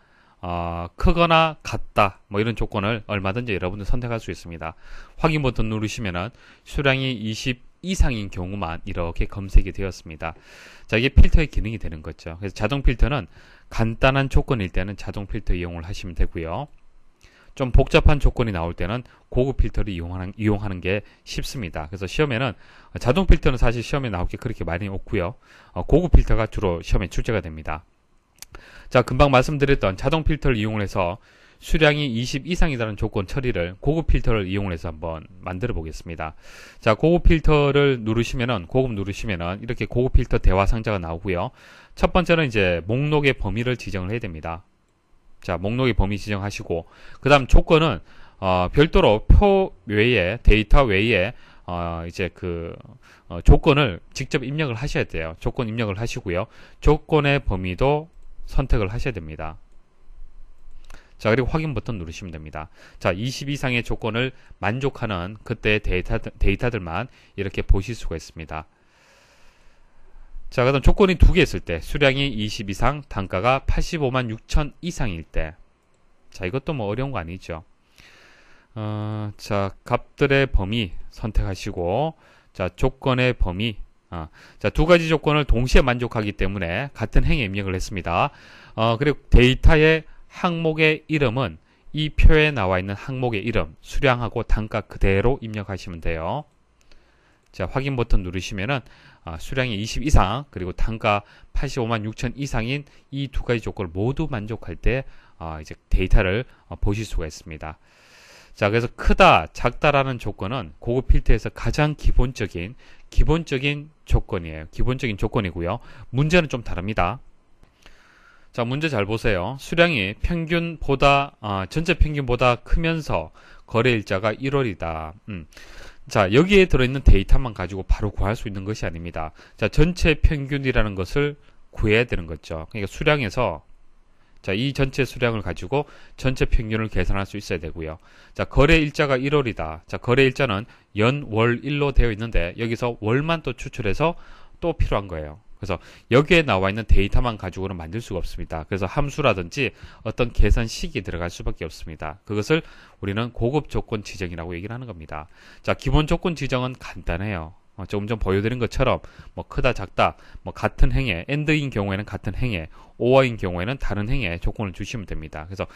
크거나 같다 뭐 이런 조건을 얼마든지 여러분들 선택할 수 있습니다. 확인 버튼 누르시면은 수량이 20 이상인 경우만 이렇게 검색이 되었습니다. 자, 이게 필터의 기능이 되는 거죠. 그래서 자동 필터는 간단한 조건일 때는 자동 필터 이용을 하시면 되고요. 좀 복잡한 조건이 나올 때는 고급 필터를 이용하는 게 쉽습니다. 그래서 시험에는 자동 필터는 사실 시험에 나올 게 그렇게 많이 없고요. 고급 필터가 주로 시험에 출제가 됩니다. 자, 금방 말씀드렸던 자동 필터를 이용해서 수량이 20 이상이라는 조건 처리를 고급 필터를 이용해서 한번 만들어 보겠습니다. 자, 고급 필터를 누르시면은 이렇게 고급 필터 대화 상자가 나오고요. 첫 번째는 이제 목록의 범위를 지정을 해야 됩니다. 자, 목록의 범위 지정하시고 그 다음 조건은 별도로 표 외에 데이터 외에 이제 조건을 직접 입력을 하셔야 돼요. 조건 입력을 하시고요. 조건의 범위도 선택을 하셔야 됩니다. 자, 그리고 확인 버튼 누르시면 됩니다. 자, 20 이상의 조건을 만족하는 그때의 데이터들만 이렇게 보실 수가 있습니다. 자, 그다음 조건이 두 개 있을 때 수량이 20 이상, 단가가 85만 6천 이상일 때. 자, 이것도 뭐 어려운 거 아니죠. 자, 값들의 범위 선택하시고 자, 조건의 범위 자, 두 가지 조건을 동시에 만족하기 때문에 같은 행에 입력을 했습니다. 그리고 데이터의 항목의 이름은 이 표에 나와 있는 항목의 이름, 수량하고 단가 그대로 입력하시면 돼요. 자, 확인 버튼 누르시면은 수량이 20 이상 그리고 단가 85만 6천 이상인 이 두 가지 조건을 모두 만족할 때 이제 데이터를 보실 수가 있습니다. 자, 그래서 크다, 작다라는 조건은 고급 필터에서 가장 기본적인 조건이에요. 기본적인 조건이고요. 문제는 좀 다릅니다. 자, 문제 잘 보세요. 수량이 전체 평균보다 크면서 거래일자가 1월이다. 자, 여기에 들어있는 데이터만 가지고 바로 구할 수 있는 것이 아닙니다. 자, 전체 평균이라는 것을 구해야 되는 거죠. 그러니까 수량에서 자, 이 전체 수량을 가지고 전체 평균을 계산할 수 있어야 되고요. 자, 거래일자가 1월이다. 자, 거래일자는 연, 월, 일로 되어 있는데 여기서 월만 또 추출해서 또 필요한 거예요. 그래서 여기에 나와 있는 데이터만 가지고는 만들 수가 없습니다. 그래서 함수라든지 어떤 계산식이 들어갈 수밖에 없습니다. 그것을 우리는 고급 조건 지정이라고 얘기를 하는 겁니다. 자, 기본 조건 지정은 간단해요. 조금 전 보여드린 것처럼 뭐 크다 작다 뭐 같은 행에 AND인 경우에는 같은 행에 OR인 경우에는 다른 행에 조건을 주시면 됩니다. 그래서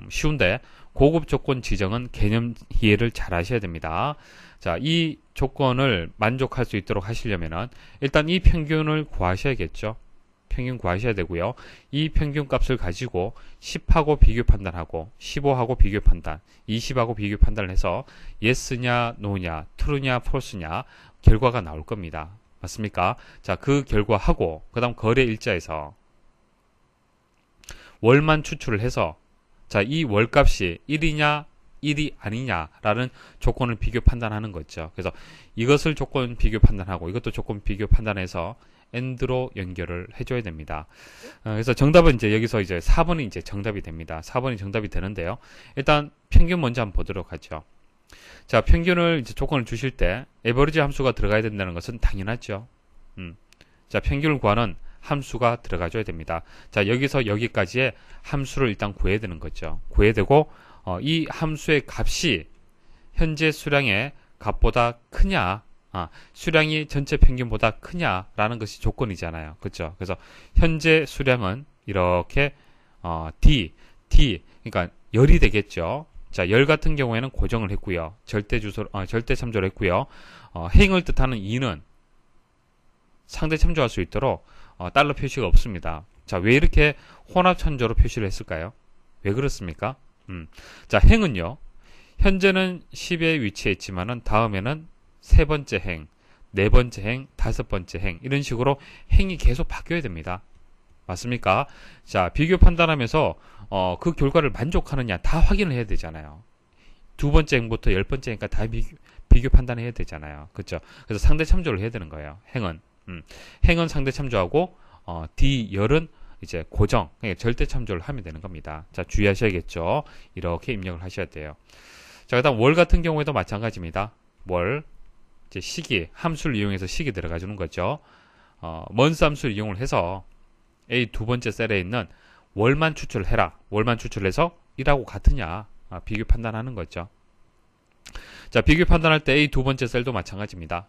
쉬운데 고급 조건 지정은 개념 이해를 잘 하셔야 됩니다. 자, 이 조건을 만족할 수 있도록 하시려면은 일단 이 평균을 구하셔야겠죠. 평균 구하셔야 되고요. 이 평균 값을 가지고 10하고 비교 판단하고 15하고 비교 판단, 20하고 비교 판단을 해서 yes냐, no냐, true냐, false냐 결과가 나올 겁니다. 맞습니까? 자, 그 결과하고 그 다음 거래 일자에서 월만 추출을 해서 자, 이 월값이 1이냐 1이 아니냐라는 조건을 비교 판단하는 거죠. 그래서 이것을 조건 비교 판단하고 이것도 조건 비교 판단해서 AND로 연결을 해줘야 됩니다. 그래서 정답은 이제 여기서 이제 4번이 이제 정답이 됩니다. 4번이 정답이 되는데요. 일단 평균 먼저 한번 보도록 하죠. 자, 평균을 이제 조건을 주실 때 에버리지 함수가 들어가야 된다는 것은 당연하죠. 자, 평균을 구하는 함수가 들어가줘야 됩니다. 자, 여기서 여기까지의 함수를 일단 구해야 되는 거죠. 구해야 되고 이 함수의 값이 현재 수량의 값보다 크냐, 수량이 전체 평균보다 크냐라는 것이 조건이잖아요. 그렇죠? 그래서 현재 수량은 이렇게 D, 그러니까 열이 되겠죠. 자, 열 같은 경우에는 고정을 했고요. 절대 참조를 했고요. 행을 뜻하는 2는 상대 참조할 수 있도록 달러 표시가 없습니다. 자, 왜 이렇게 혼합 참조로 표시를 했을까요? 왜 그렇습니까? 자, 행은요. 현재는 10에 위치해 있지만은 다음에는 세 번째 행, 네 번째 행, 다섯 번째 행 이런 식으로 행이 계속 바뀌어야 됩니다. 맞습니까? 자, 비교 판단하면서 그 결과를 만족하느냐 다 확인을 해야 되잖아요. 두 번째 행부터 열 번째 행까지 다 비교 판단해야 되잖아요. 그렇죠? 그래서 상대 참조를 해야 되는 거예요. 행은 행은 상대 참조하고 D 열은 이제 고정, 그러니까 절대 참조를 하면 되는 겁니다. 자, 주의하셔야겠죠. 이렇게 입력을 하셔야 돼요. 자, 그다음 월 같은 경우에도 마찬가지입니다. 월 이제 시기 함수를 이용해서 시기 들어가 주는 거죠. 먼스 함수를 이용을 해서 A 두 번째 셀에 있는 월만 추출을 해라. 월만 추출해서 1하고 같으냐 비교 판단하는 거죠. 자, 비교 판단할 때 A 두 번째 셀도 마찬가지입니다.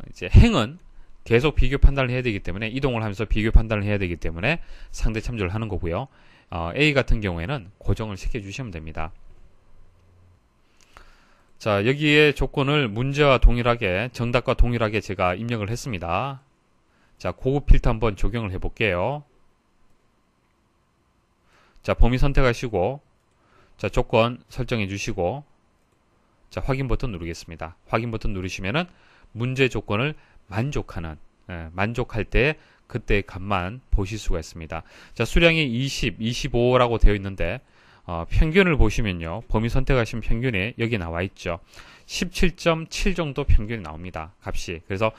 이제 행은 계속 비교 판단을 해야 되기 때문에 이동을 하면서 비교 판단을 해야 되기 때문에 상대 참조를 하는 거고요. A 같은 경우에는 고정을 시켜주시면 됩니다. 자, 여기에 조건을 문제와 동일하게 정답과 동일하게 제가 입력을 했습니다. 자, 고급 필터 한번 적용을 해볼게요. 자, 범위 선택하시고 자, 조건 설정해 주시고 자, 확인 버튼 누르겠습니다. 확인 버튼 누르시면은 문제 조건을 만족할 때 그때의 값만 보실 수가 있습니다. 자, 수량이 20, 25라고 되어 있는데 평균을 보시면요. 범위 선택하시면 평균이 여기 나와 있죠. 17.7 정도 평균이 나옵니다. 값이. 그래서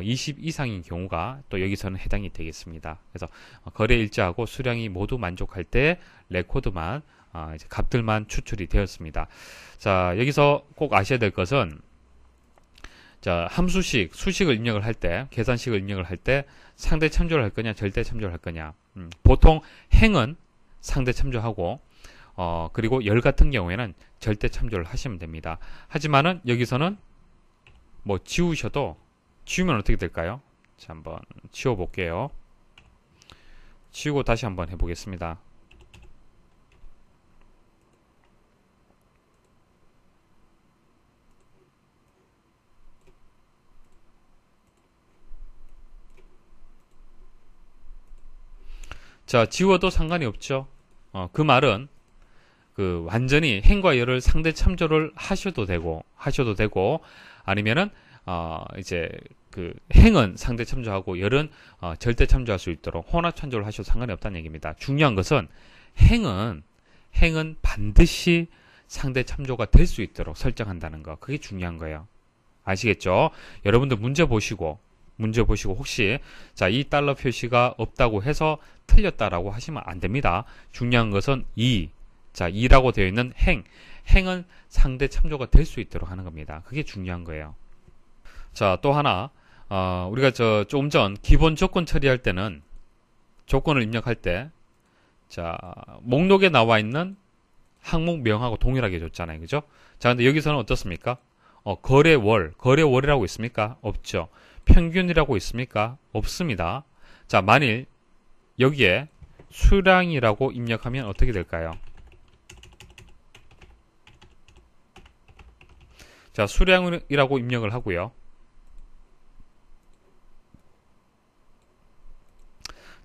20 이상인 경우가 또 여기서는 해당이 되겠습니다. 그래서 거래 일자하고 수량이 모두 만족할 때 레코드만 이제 값들만 추출이 되었습니다. 자, 여기서 꼭 아셔야 될 것은 자, 함수식, 수식을 입력을 할 때, 계산식을 입력을 할 때 상대 참조를 할 거냐, 절대 참조를 할 거냐. 보통 행은 상대 참조하고 그리고 열 같은 경우에는 절대 참조를 하시면 됩니다. 하지만은 여기서는 뭐 지우면 어떻게 될까요? 자, 한번 지워 볼게요. 지우고 다시 한번 해보겠습니다. 자, 지워도 상관이 없죠. 그 말은 완전히 행과 열을 상대 참조를 하셔도 되고 아니면은 이제 행은 상대 참조하고 열은 절대 참조할 수 있도록 혼합 참조를 하셔도 상관이 없다는 얘기입니다. 중요한 것은 행은 반드시 상대 참조가 될 수 있도록 설정한다는 거. 그게 중요한 거예요. 아시겠죠? 여러분들 문제 보시고 혹시 자, 이 달러 표시가 없다고 해서 틀렸다라고 하시면 안 됩니다. 중요한 것은 2라고 되어 있는 행은 상대 참조가 될 수 있도록 하는 겁니다. 그게 중요한 거예요. 자, 또 하나 우리가 조금 전 기본 조건 처리할 때는 조건을 입력할 때 자, 목록에 나와 있는 항목명하고 동일하게 줬잖아요. 그죠? 자, 근데 여기서는 어떻습니까? 거래월이라고 있습니까? 없죠. 평균이라고 있습니까? 없습니다. 자, 만일 여기에 수량이라고 입력하면 어떻게 될까요? 자, 수량이라고 입력을 하고요.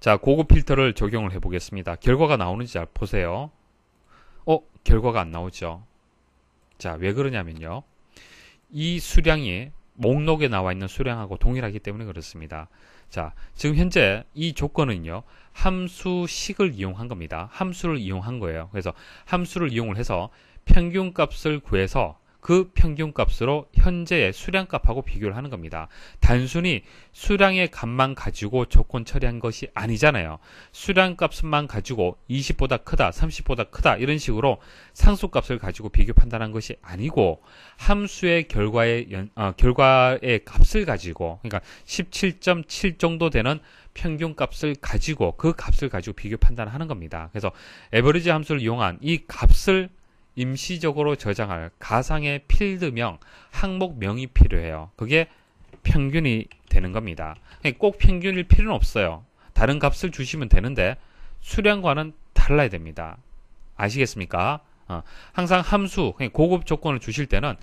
자, 고급 필터를 적용을 해 보겠습니다. 결과가 나오는지 잘 보세요. 결과가 안 나오죠. 자, 왜 그러냐면요. 이 수량이 목록에 나와 있는 수량하고 동일하기 때문에 그렇습니다. 자, 지금 현재 이 조건은요, 함수식을 이용한 겁니다. 함수를 이용한 거예요. 그래서 함수를 이용을 해서 평균값을 구해서 그 평균값으로 현재의 수량값하고 비교를 하는 겁니다. 단순히 수량의 값만 가지고 조건 처리한 것이 아니잖아요. 수량값만 가지고 20보다 크다, 30보다 크다 이런 식으로 상수값을 가지고 비교 판단한 것이 아니고 함수의 결과의 값을 가지고, 그러니까 17.7 정도 되는 평균값을 가지고 그 값을 가지고 비교 판단하는 겁니다. 그래서 에버리지 함수를 이용한 이 값을 임시적으로 저장할 가상의 필드명, 항목명이 필요해요. 그게 평균이 되는 겁니다. 꼭 평균일 필요는 없어요. 다른 값을 주시면 되는데 수량과는 달라야 됩니다. 아시겠습니까? 항상 함수, 고급 조건을 주실 때는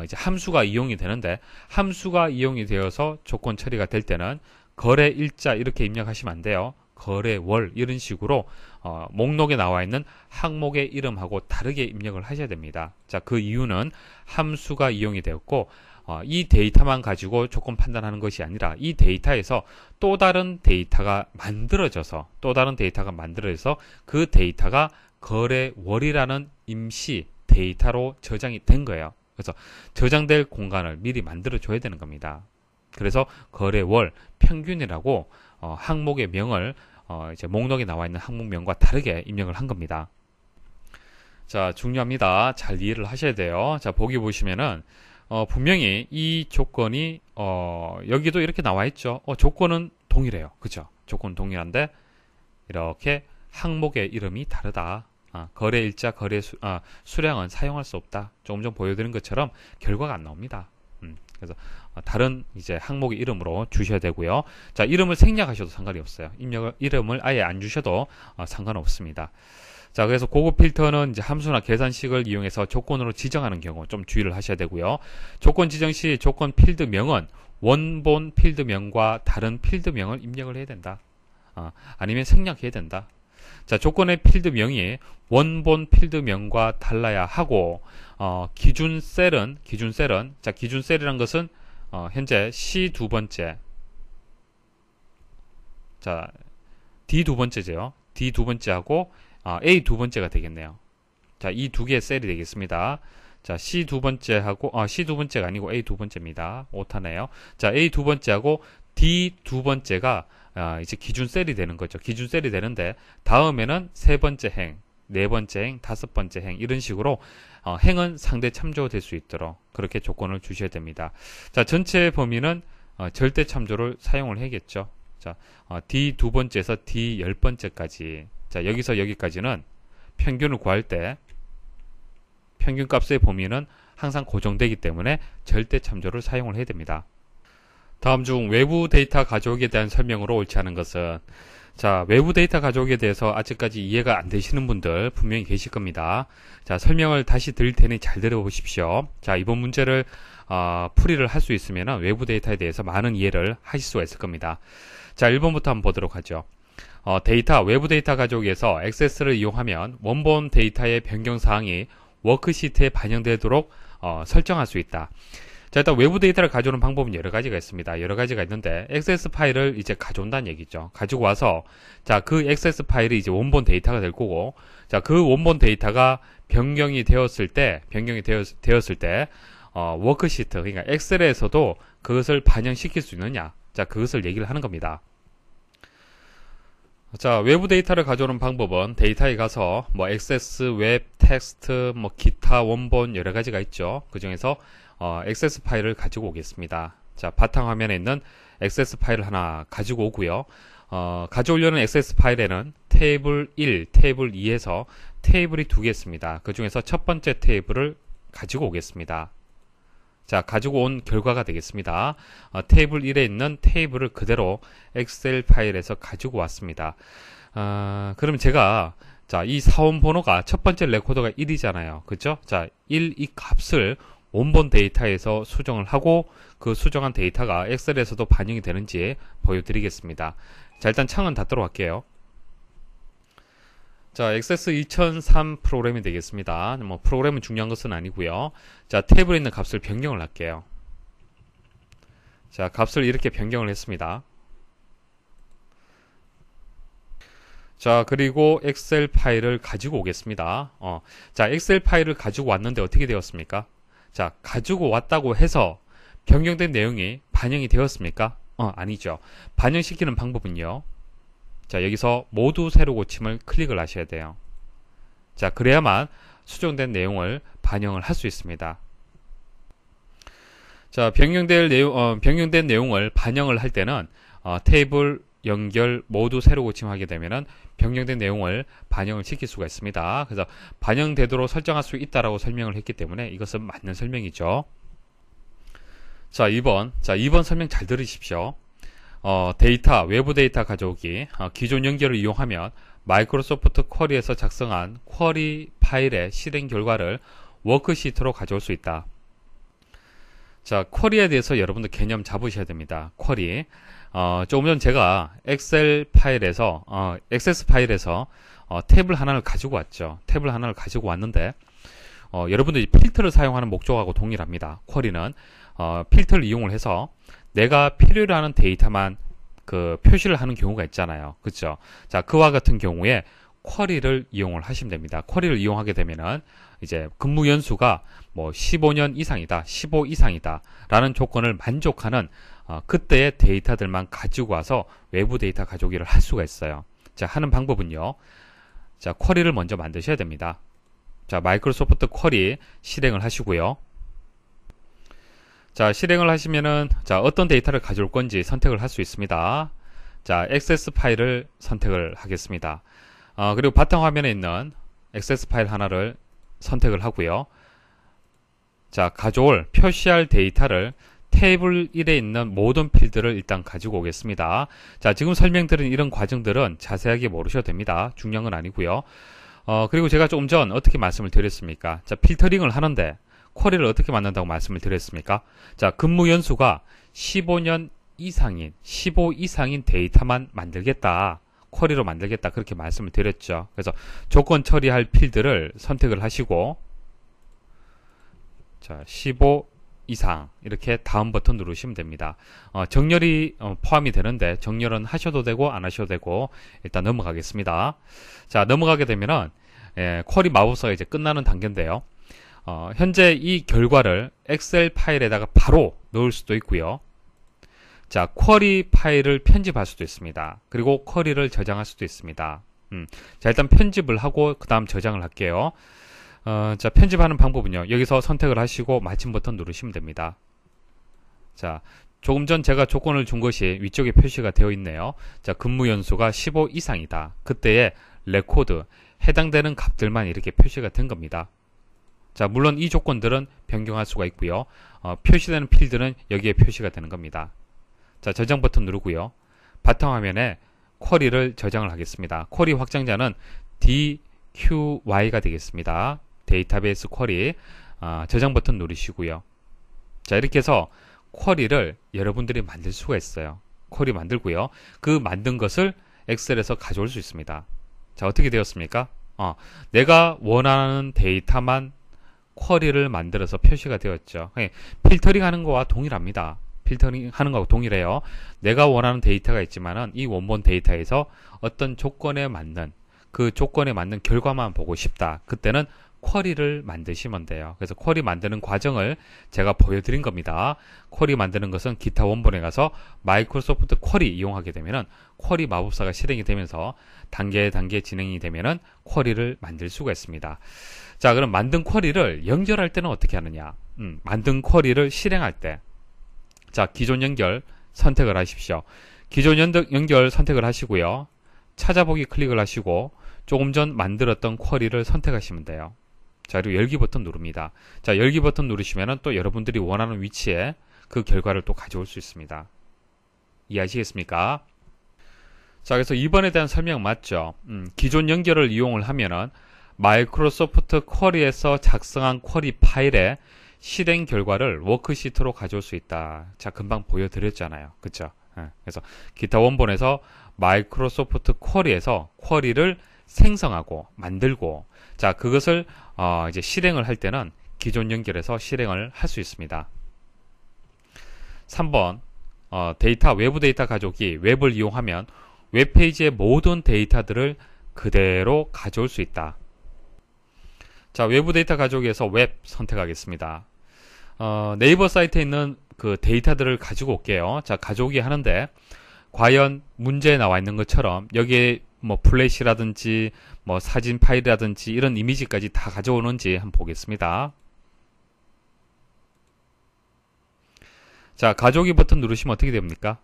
이제 함수가 이용이 되는데, 함수가 이용이 되어서 조건 처리가 될 때는 거래 일자 이렇게 입력하시면 안 돼요. 거래월 이런 식으로 목록에 나와 있는 항목의 이름하고 다르게 입력을 하셔야 됩니다. 자, 그 이유는 함수가 이용이 되었고 이 데이터만 가지고 조건 판단하는 것이 아니라 이 데이터에서 또 다른 데이터가 만들어져서 그 데이터가 거래월이라는 임시 데이터로 저장이 된 거예요. 그래서 저장될 공간을 미리 만들어 줘야 되는 겁니다. 그래서 거래월 평균이라고 항목의 명을 이제 목록에 나와 있는 항목명과 다르게 입력을 한 겁니다. 자, 중요합니다. 잘 이해를 하셔야 돼요. 자, 보기 보시면은 분명히 이 조건이 여기도 이렇게 나와 있죠. 조건은 동일해요. 그죠? 조건은 동일한데 이렇게 항목의 이름이 다르다. 거래일자, 수량은 사용할 수 없다. 조금 전 보여드린 것처럼 결과가 안 나옵니다. 그래서 다른 이제 항목의 이름으로 주셔야 되고요. 자, 이름을 생략하셔도 상관이 없어요. 이름을 아예 안 주셔도 상관없습니다. 자, 그래서 고급 필터는 이제 함수나 계산식을 이용해서 조건으로 지정하는 경우 좀 주의를 하셔야 되고요. 조건 지정 시 조건 필드명은 원본 필드명과 다른 필드명을 입력을 해야 된다. 아니면 생략해야 된다. 자, 조건의 필드명이 원본 필드명과 달라야 하고 기준셀은 자, 기준셀이란 것은 현재 C 두 번째, 자, D 두 번째죠. D 두 번째하고 A 두 번째가 되겠네요. 자, 이 두 개의 셀이 되겠습니다. 자, C 두 번째하고 C 두 번째가 아니고 A 두 번째입니다. 오타네요. 자, A 두 번째하고 D 두 번째가 이제 기준 셀이 되는 거죠. 기준 셀이 되는데 다음에는 세 번째 행, 네 번째 행, 다섯 번째 행 이런 식으로 행은 상대 참조될 수 있도록 그렇게 조건을 주셔야 됩니다. 자, 전체 범위는 절대 참조를 사용을 해야겠죠. 자, D 두 번째에서 D 10번째까지. 자, 여기서 여기까지는 평균을 구할 때 평균값의 범위는 항상 고정되기 때문에 절대 참조를 사용을 해야 됩니다. 다음 중 외부 데이터 가져오기에 대한 설명으로 옳지 않은 것은, 자, 외부 데이터 가져오기에 대해서 아직까지 이해가 안 되시는 분들 분명히 계실 겁니다. 자, 설명을 다시 드릴 테니 잘 들어보십시오. 자, 이번 문제를 풀이를 할 수 있으면 외부 데이터에 대해서 많은 이해를 하실 수가 있을 겁니다. 자, 1번부터 한번 보도록 하죠. 외부 데이터 가져오기에서 액세스를 이용하면 원본 데이터의 변경사항이 워크시트에 반영되도록 설정할 수 있다. 자, 일단 외부 데이터를 가져오는 방법은 여러 가지가 있습니다. 여러 가지가 있는데 액세스 파일을 이제 가져온다는 얘기죠. 가지고 와서 자, 그 액세스 파일이 이제 원본 데이터가 될 거고, 자, 그 원본 데이터가 변경이 되었을 때 워크시트, 그러니까 엑셀에서도 그것을 반영시킬 수 있느냐, 자, 그것을 얘기를 하는 겁니다. 자, 외부 데이터를 가져오는 방법은 데이터에 가서 뭐 액세스, 웹, 텍스트, 뭐 기타 원본 여러 가지가 있죠. 그 중에서 액세스 파일을 가지고 오겠습니다. 자, 바탕화면에 있는 액세스 파일을 하나 가지고 오고요. 가져오려는 액세스 파일에는 테이블 1, 테이블 2에서 테이블이 두 개 있습니다. 그 중에서 첫 번째 테이블을 가지고 오겠습니다. 자, 가지고 온 결과가 되겠습니다. 테이블 1에 있는 테이블을 그대로 엑셀 파일에서 가지고 왔습니다. 그럼 제가 자, 이 사원 번호가 첫 번째 레코더가 1이잖아요. 그죠? 자, 1 이 값을 원본 데이터에서 수정을 하고 그 수정한 데이터가 엑셀에서도 반영이 되는지 보여드리겠습니다. 자, 일단 창은 닫도록 할게요. 자, 액세스 2003 프로그램이 되겠습니다. 뭐 프로그램은 중요한 것은 아니고요. 자, 테이블에 있는 값을 변경을 할게요. 자, 값을 이렇게 변경을 했습니다. 자, 그리고 엑셀 파일을 가지고 오겠습니다. 자, 엑셀 파일을 가지고 왔는데 어떻게 되었습니까? 자, 가지고 왔다고 해서 변경된 내용이 반영이 되었습니까? 아니죠. 반영시키는 방법은요. 자, 여기서 모두 새로 고침을 클릭을 하셔야 돼요. 자, 그래야만 수정된 내용을 반영을 할 수 있습니다. 자, 변경된 내용을 반영을 할 때는 테이블 연결 모두 새로 고침하게 되면은 변경된 내용을 반영을 시킬 수가 있습니다. 그래서 반영되도록 설정할 수 있다라고 설명을 했기 때문에 이것은 맞는 설명이죠. 자, 2번 설명 잘 들으십시오. 데이터, 외부 데이터 가져오기. 기존 연결을 이용하면 마이크로소프트 쿼리에서 작성한 쿼리 파일의 실행 결과를 워크시트로 가져올 수 있다. 자, 쿼리에 대해서 여러분들 개념 잡으셔야 됩니다. 쿼리. 조금 전 제가 엑세스 파일에서 탭을 하나를 가지고 왔죠. 탭을 하나를 가지고 왔는데, 여러분들이 필터를 사용하는 목적하고 동일합니다. 쿼리는, 필터를 이용을 해서 내가 필요로 하는 데이터만 그 표시를 하는 경우가 있잖아요. 그렇죠? 자, 그와 같은 경우에 쿼리를 이용을 하시면 됩니다. 쿼리를 이용하게 되면은 이제 근무 연수가 뭐 15년 이상이다, 15 이상이다 라는 조건을 만족하는 그때의 데이터들만 가지고 와서 외부 데이터 가져오기를 할 수가 있어요. 자, 하는 방법은요. 자, 쿼리를 먼저 만드셔야 됩니다. 자, 마이크로소프트 쿼리 실행을 하시고요. 자, 실행을 하시면은 자, 어떤 데이터를 가져올 건지 선택을 할 수 있습니다. 자, 액세스 파일을 선택을 하겠습니다. 그리고 바탕화면에 있는 액세스 파일 하나를 선택을 하고요. 자, 가져올 표시할 데이터를 테이블 1에 있는 모든 필드를 일단 가지고 오겠습니다. 자, 지금 설명드린 이런 과정들은 자세하게 모르셔도 됩니다. 중요한 건 아니고요. 그리고 제가 조금 전 어떻게 말씀을 드렸습니까? 자, 필터링을 하는데 쿼리를 어떻게 만든다고 말씀을 드렸습니까? 자, 근무 연수가 15년 이상인, 15 이상인 데이터만 만들겠다. 쿼리로 만들겠다. 그렇게 말씀을 드렸죠. 그래서 조건 처리할 필드를 선택을 하시고, 자, 15 이상 이렇게 다음 버튼 누르시면 됩니다. 정렬이 포함이 되는데 정렬은 하셔도 되고 안 하셔도 되고 일단 넘어가겠습니다. 자, 넘어가게 되면은 쿼리 마법사가 이제 끝나는 단계인데요. 현재 이 결과를 엑셀 파일에다가 바로 넣을 수도 있고요. 자, 쿼리 파일을 편집할 수도 있습니다. 그리고 쿼리를 저장할 수도 있습니다. 자, 일단 편집을 하고 그 다음 저장을 할게요. 자, 편집하는 방법은요. 여기서 선택을 하시고 마침 버튼 누르시면 됩니다. 자, 조금 전 제가 조건을 준 것이 위쪽에 표시가 되어 있네요. 자, 근무 연수가 15 이상이다. 그때의 레코드, 해당되는 값들만 이렇게 표시가 된 겁니다. 자, 물론 이 조건들은 변경할 수가 있고요. 표시되는 필드는 여기에 표시가 되는 겁니다. 자, 저장 버튼 누르고요. 바탕화면에 쿼리를 저장을 하겠습니다. 쿼리 확장자는 DQY가 되겠습니다. 데이터베이스 쿼리. 저장 버튼 누르시고요. 자, 이렇게 해서 쿼리를 여러분들이 만들 수가 있어요. 쿼리 만들고요. 그 만든 것을 엑셀에서 가져올 수 있습니다. 자, 어떻게 되었습니까? 내가 원하는 데이터만 쿼리를 만들어서 표시가 되었죠. 필터링 하는 거와 동일합니다. 필터링 하는 거하고 동일해요. 내가 원하는 데이터가 있지만은 이 원본 데이터에서 어떤 조건에 맞는 그 조건에 맞는 결과만 보고 싶다. 그때는 쿼리를 만드시면 돼요. 그래서 쿼리 만드는 과정을 제가 보여드린 겁니다. 쿼리 만드는 것은 기타 원본에 가서 마이크로소프트 쿼리 이용하게 되면은 쿼리 마법사가 실행이 되면서 단계 진행이 되면은 쿼리를 만들 수가 있습니다. 자, 그럼 만든 쿼리를 연결할 때는 어떻게 하느냐? 만든 쿼리를 실행할 때, 자, 기존 연결 선택을 하십시오. 기존 연결 선택을 하시고요. 찾아보기 클릭을 하시고 조금 전 만들었던 쿼리를 선택하시면 돼요. 자, 그리고 열기 버튼 누릅니다. 자, 열기 버튼 누르시면은 또 여러분들이 원하는 위치에 그 결과를 또 가져올 수 있습니다. 이해하시겠습니까? 자, 그래서 이번에 대한 설명 맞죠? 기존 연결을 이용을 하면은 마이크로소프트 쿼리에서 작성한 쿼리 파일에 실행 결과를 워크시트로 가져올 수 있다. 자, 금방 보여드렸잖아요. 그쵸? 그래서 기타 원본에서 마이크로소프트 쿼리에서 쿼리를 생성하고 만들고, 자, 그것을 이제 실행을 할 때는 기존 연결해서 실행을 할 수 있습니다. 3번 외부 데이터 가져오기. 웹을 이용하면 웹페이지의 모든 데이터들을 그대로 가져올 수 있다. 자, 외부 데이터 가져오기에서 웹 선택하겠습니다. 네이버 사이트에 있는 그 데이터들을 가지고 올게요. 자, 가져오기 하는데 과연 문제에 나와 있는 것처럼 여기에 뭐 플래시라든지 뭐 사진 파일이라든지 이런 이미지까지 다 가져오는지 한번 보겠습니다. 자, 가져오기 버튼 누르시면 어떻게 됩니까?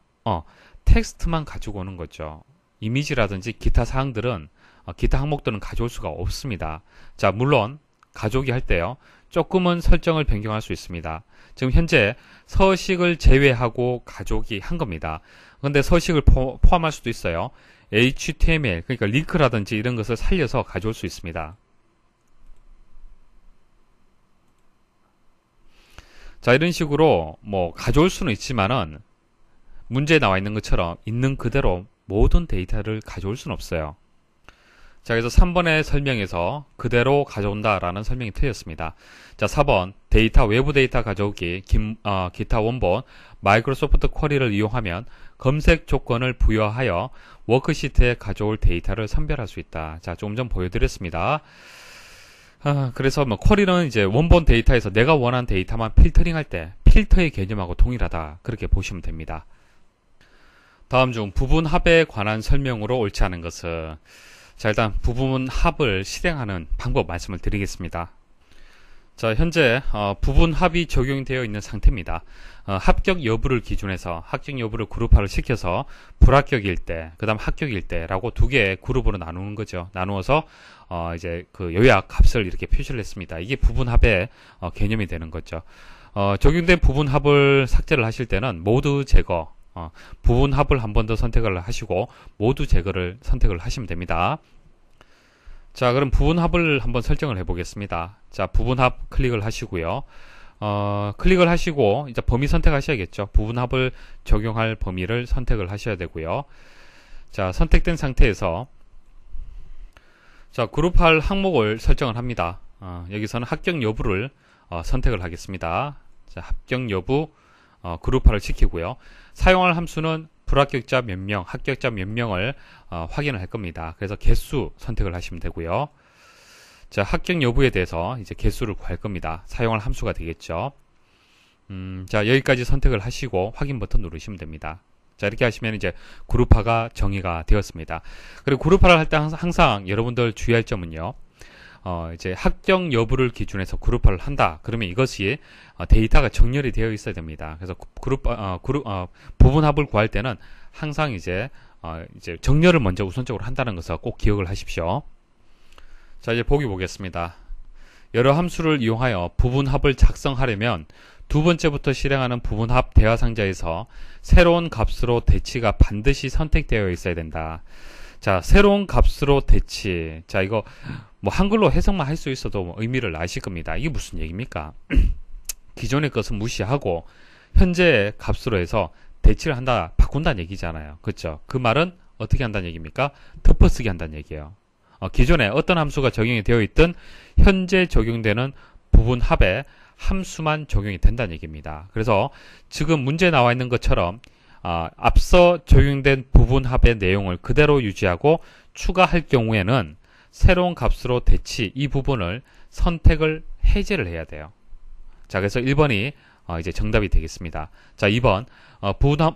텍스트만 가지고 오는 거죠. 이미지라든지 기타 사항들은 기타 항목들은 가져올 수가 없습니다. 자, 물론 가져오기 할 때요, 조금은 설정을 변경할 수 있습니다. 지금 현재 서식을 제외하고 가져오기 한 겁니다. 그런데 서식을 포함할 수도 있어요. HTML, 그러니까 링크라든지 이런 것을 살려서 가져올 수 있습니다. 자, 이런 식으로 뭐 가져올 수는 있지만은 문제에 나와 있는 것처럼 있는 그대로 모든 데이터를 가져올 수는 없어요. 자, 그래서 3번의 설명에서 그대로 가져온다라는 설명이 틀렸습니다. 자, 4번 외부 데이터 가져오기. 기타 원본 마이크로소프트 쿼리를 이용하면 검색 조건을 부여하여 워크시트에 가져올 데이터를 선별할 수 있다. 자, 조금 전 보여드렸습니다. 그래서 뭐 쿼리는 이제 원본 데이터에서 내가 원하는 데이터만 필터링할 때 필터의 개념하고 동일하다. 그렇게 보시면 됩니다. 다음 중 부분 합에 관한 설명으로 옳지 않은 것은, 자, 일단 부분 합을 실행하는 방법 말씀을 드리겠습니다. 자, 현재 부분 합이 적용되어 있는 상태입니다. 합격 여부를 기준해서 합격 여부를 그룹화를 시켜서 불합격일 때, 그 다음 합격일 때라고 두 개의 그룹으로 나누는 거죠. 나누어서 이제 그 요약 값을 이렇게 표시를 했습니다. 이게 부분 합의 개념이 되는 거죠. 적용된 부분 합을 삭제를 하실 때는 모두 제거, 부분 합을 한 번 더 선택을 하시고 모두 제거를 선택을 하시면 됩니다. 자, 그럼 부분 합을 한번 설정을 해 보겠습니다. 자, 부분 합 클릭을 하시고요. 클릭을 하시고 이제 범위 선택하셔야겠죠. 부분 합을 적용할 범위를 선택을 하셔야 되고요. 자, 선택된 상태에서 자, 그룹할 항목을 설정을 합니다. 여기서는 합격 여부를 선택을 하겠습니다. 자, 합격 여부 그룹화를 시키고요. 사용할 함수는 불합격자 몇 명, 합격자 몇 명을 확인을 할 겁니다. 그래서 개수 선택을 하시면 되고요. 자, 합격 여부에 대해서 이제 개수를 구할 겁니다. 사용할 함수가 되겠죠. 자, 여기까지 선택을 하시고 확인 버튼 누르시면 됩니다. 자, 이렇게 하시면 이제 그룹화가 정의가 되었습니다. 그리고 그룹화를 할 때 항상 여러분들 주의할 점은요, 이제 합격 여부를 기준해서 그룹화를 한다. 그러면 이것이 데이터가 정렬이 되어 있어야 됩니다. 그래서 부분 합을 구할 때는 항상 이제 정렬을 먼저 우선적으로 한다는 것을 꼭 기억을 하십시오. 자, 이제 보기 보겠습니다. 여러 함수를 이용하여 부분 합을 작성하려면 두 번째부터 실행하는 부분 합 대화 상자에서 새로운 값으로 대치가 반드시 선택되어 있어야 된다. 자, 새로운 값으로 대치. 자, 이거 뭐 한글로 해석만 할 수 있어도 뭐 의미를 아실 겁니다. 이게 무슨 얘기입니까? 기존의 것은 무시하고 현재의 값으로 해서 대치를 한다, 바꾼다는 얘기잖아요. 그렇죠? 그 말은 어떻게 한다는 얘기입니까? 덮어쓰기 한다는 얘기예요. 기존에 어떤 함수가 적용이 되어 있든 현재 적용되는 부분 합에 함수만 적용이 된다는 얘기입니다. 그래서 지금 문제에 나와 있는 것처럼 앞서 적용된 부분 합의 내용을 그대로 유지하고 추가할 경우에는 새로운 값으로 대치 이 부분을 선택을 해제를 해야 돼요. 자, 그래서 1번이 이제 정답이 되겠습니다. 자, 2번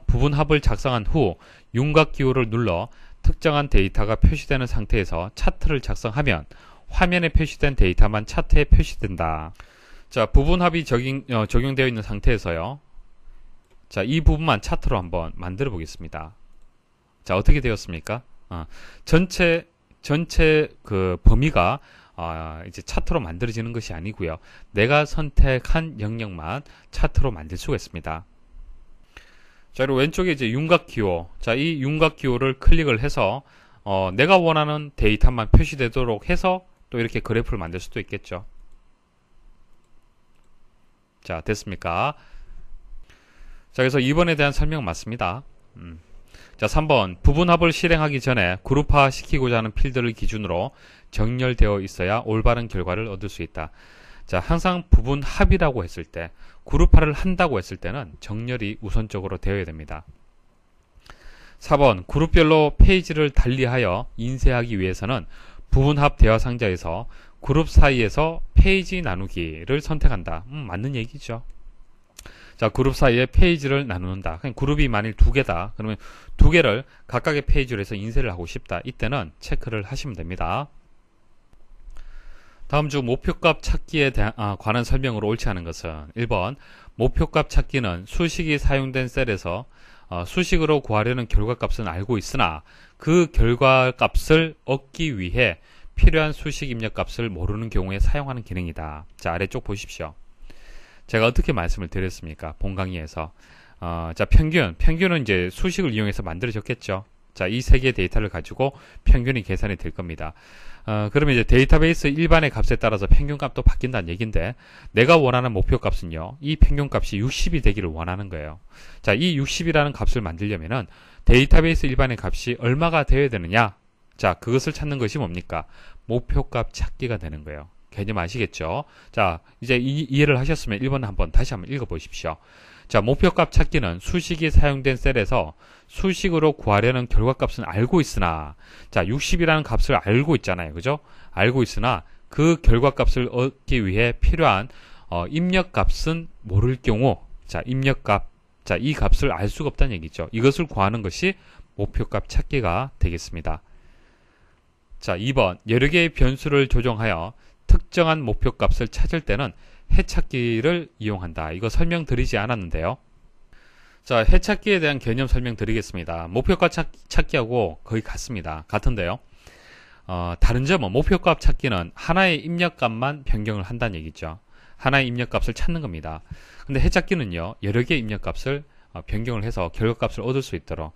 부분 합을 작성한 후 윤곽 기호를 눌러 특정한 데이터가 표시되는 상태에서 차트를 작성하면 화면에 표시된 데이터만 차트에 표시된다. 자, 부분 합이 적용되어 있는 상태에서요. 자, 이 부분만 차트로 한번 만들어 보겠습니다. 자, 어떻게 되었습니까? 전체 그 범위가 이제 차트로 만들어지는 것이 아니고요. 내가 선택한 영역만 차트로 만들 수가 있습니다. 자, 그리고 왼쪽에 이제 윤곽 기호. 자, 이 윤곽 기호를 클릭을 해서 내가 원하는 데이터만 표시되도록 해서 또 이렇게 그래프를 만들 수도 있겠죠. 자, 됐습니까? 자, 그래서 2번에 대한 설명 맞습니다. 자, 3번. 부분합을 실행하기 전에 그룹화 시키고자 하는 필드를 기준으로 정렬되어 있어야 올바른 결과를 얻을 수 있다. 자, 항상 부분합이라고 했을 때, 그룹화를 한다고 했을 때는 정렬이 우선적으로 되어야 됩니다. 4번. 그룹별로 페이지를 달리하여 인쇄하기 위해서는 부분합 대화 상자에서 그룹 사이에서 페이지 나누기를 선택한다. 맞는 얘기죠. 자, 그룹 사이에 페이지를 나누는다. 그냥 그룹이 만일 2개다. 그러면 2개를 각각의 페이지로 해서 인쇄를 하고 싶다. 이때는 체크를 하시면 됩니다. 다음 주 목표값 찾기에 관한 설명으로 옳지 않은 것은 1번 목표값 찾기는 수식이 사용된 셀에서 수식으로 구하려는 결과값은 알고 있으나 그 결과값을 얻기 위해 필요한 수식 입력값을 모르는 경우에 사용하는 기능이다. 자, 아래쪽 보십시오. 제가 어떻게 말씀을 드렸습니까? 본 강의에서. 자, 평균은 이제 수식을 이용해서 만들어졌겠죠. 자, 이 세 개의 데이터를 가지고 평균이 계산이 될 겁니다. 그러면 이제 데이터베이스 일반의 값에 따라서 평균값도 바뀐다는 얘기인데, 내가 원하는 목표값은요, 이 평균값이 60이 되기를 원하는 거예요. 자, 이 60이라는 값을 만들려면은 데이터베이스 일반의 값이 얼마가 되어야 되느냐? 자, 그것을 찾는 것이 뭡니까? 목표값 찾기가 되는 거예요. 개념 아시겠죠? 자, 이제 이해를 하셨으면 1번 다시 한번 읽어보십시오. 자, 목표값 찾기는 수식이 사용된 셀에서 수식으로 구하려는 결과값은 알고 있으나, 자, 60이라는 값을 알고 있잖아요. 그죠? 알고 있으나 그 결과값을 얻기 위해 필요한 입력값은 모를 경우, 자, 입력값, 자, 이 값을 알 수가 없다는 얘기죠. 이것을 구하는 것이 목표값 찾기가 되겠습니다. 자, 2번 여러 개의 변수를 조정하여 특정한 목표값을 찾을 때는 해찾기를 이용한다. 이거 설명드리지 않았는데요. 자, 해찾기에 대한 개념 설명드리겠습니다. 목표값 찾기하고 거의 같습니다. 같은데요. 다른 점은 목표값 찾기는 하나의 입력값만 변경을 한다는 얘기죠. 하나의 입력값을 찾는 겁니다. 근데 해찾기는요, 여러 개의 입력값을 변경을 해서 결과값을 얻을 수 있도록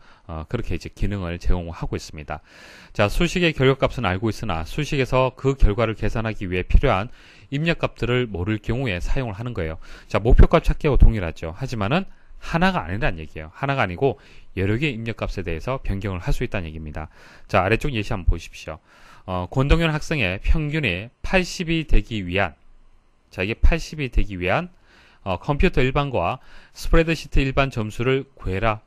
그렇게 이제 기능을 제공하고 있습니다. 자, 수식의 결과값은 알고 있으나 수식에서 그 결과를 계산하기 위해 필요한 입력값들을 모를 경우에 사용을 하는 거예요. 자, 목표값 찾기하고 동일하죠. 하지만은 하나가 아니라는 얘기예요. 하나가 아니고 여러 개의 입력값에 대해서 변경을 할 수 있다는 얘기입니다. 자, 아래쪽 예시 한번 보십시오. 권동현 학생의 평균이 80이 되기 위한, 자, 이게 80이 되기 위한 컴퓨터 일반과 스프레드시트 일반 점수를 구해라.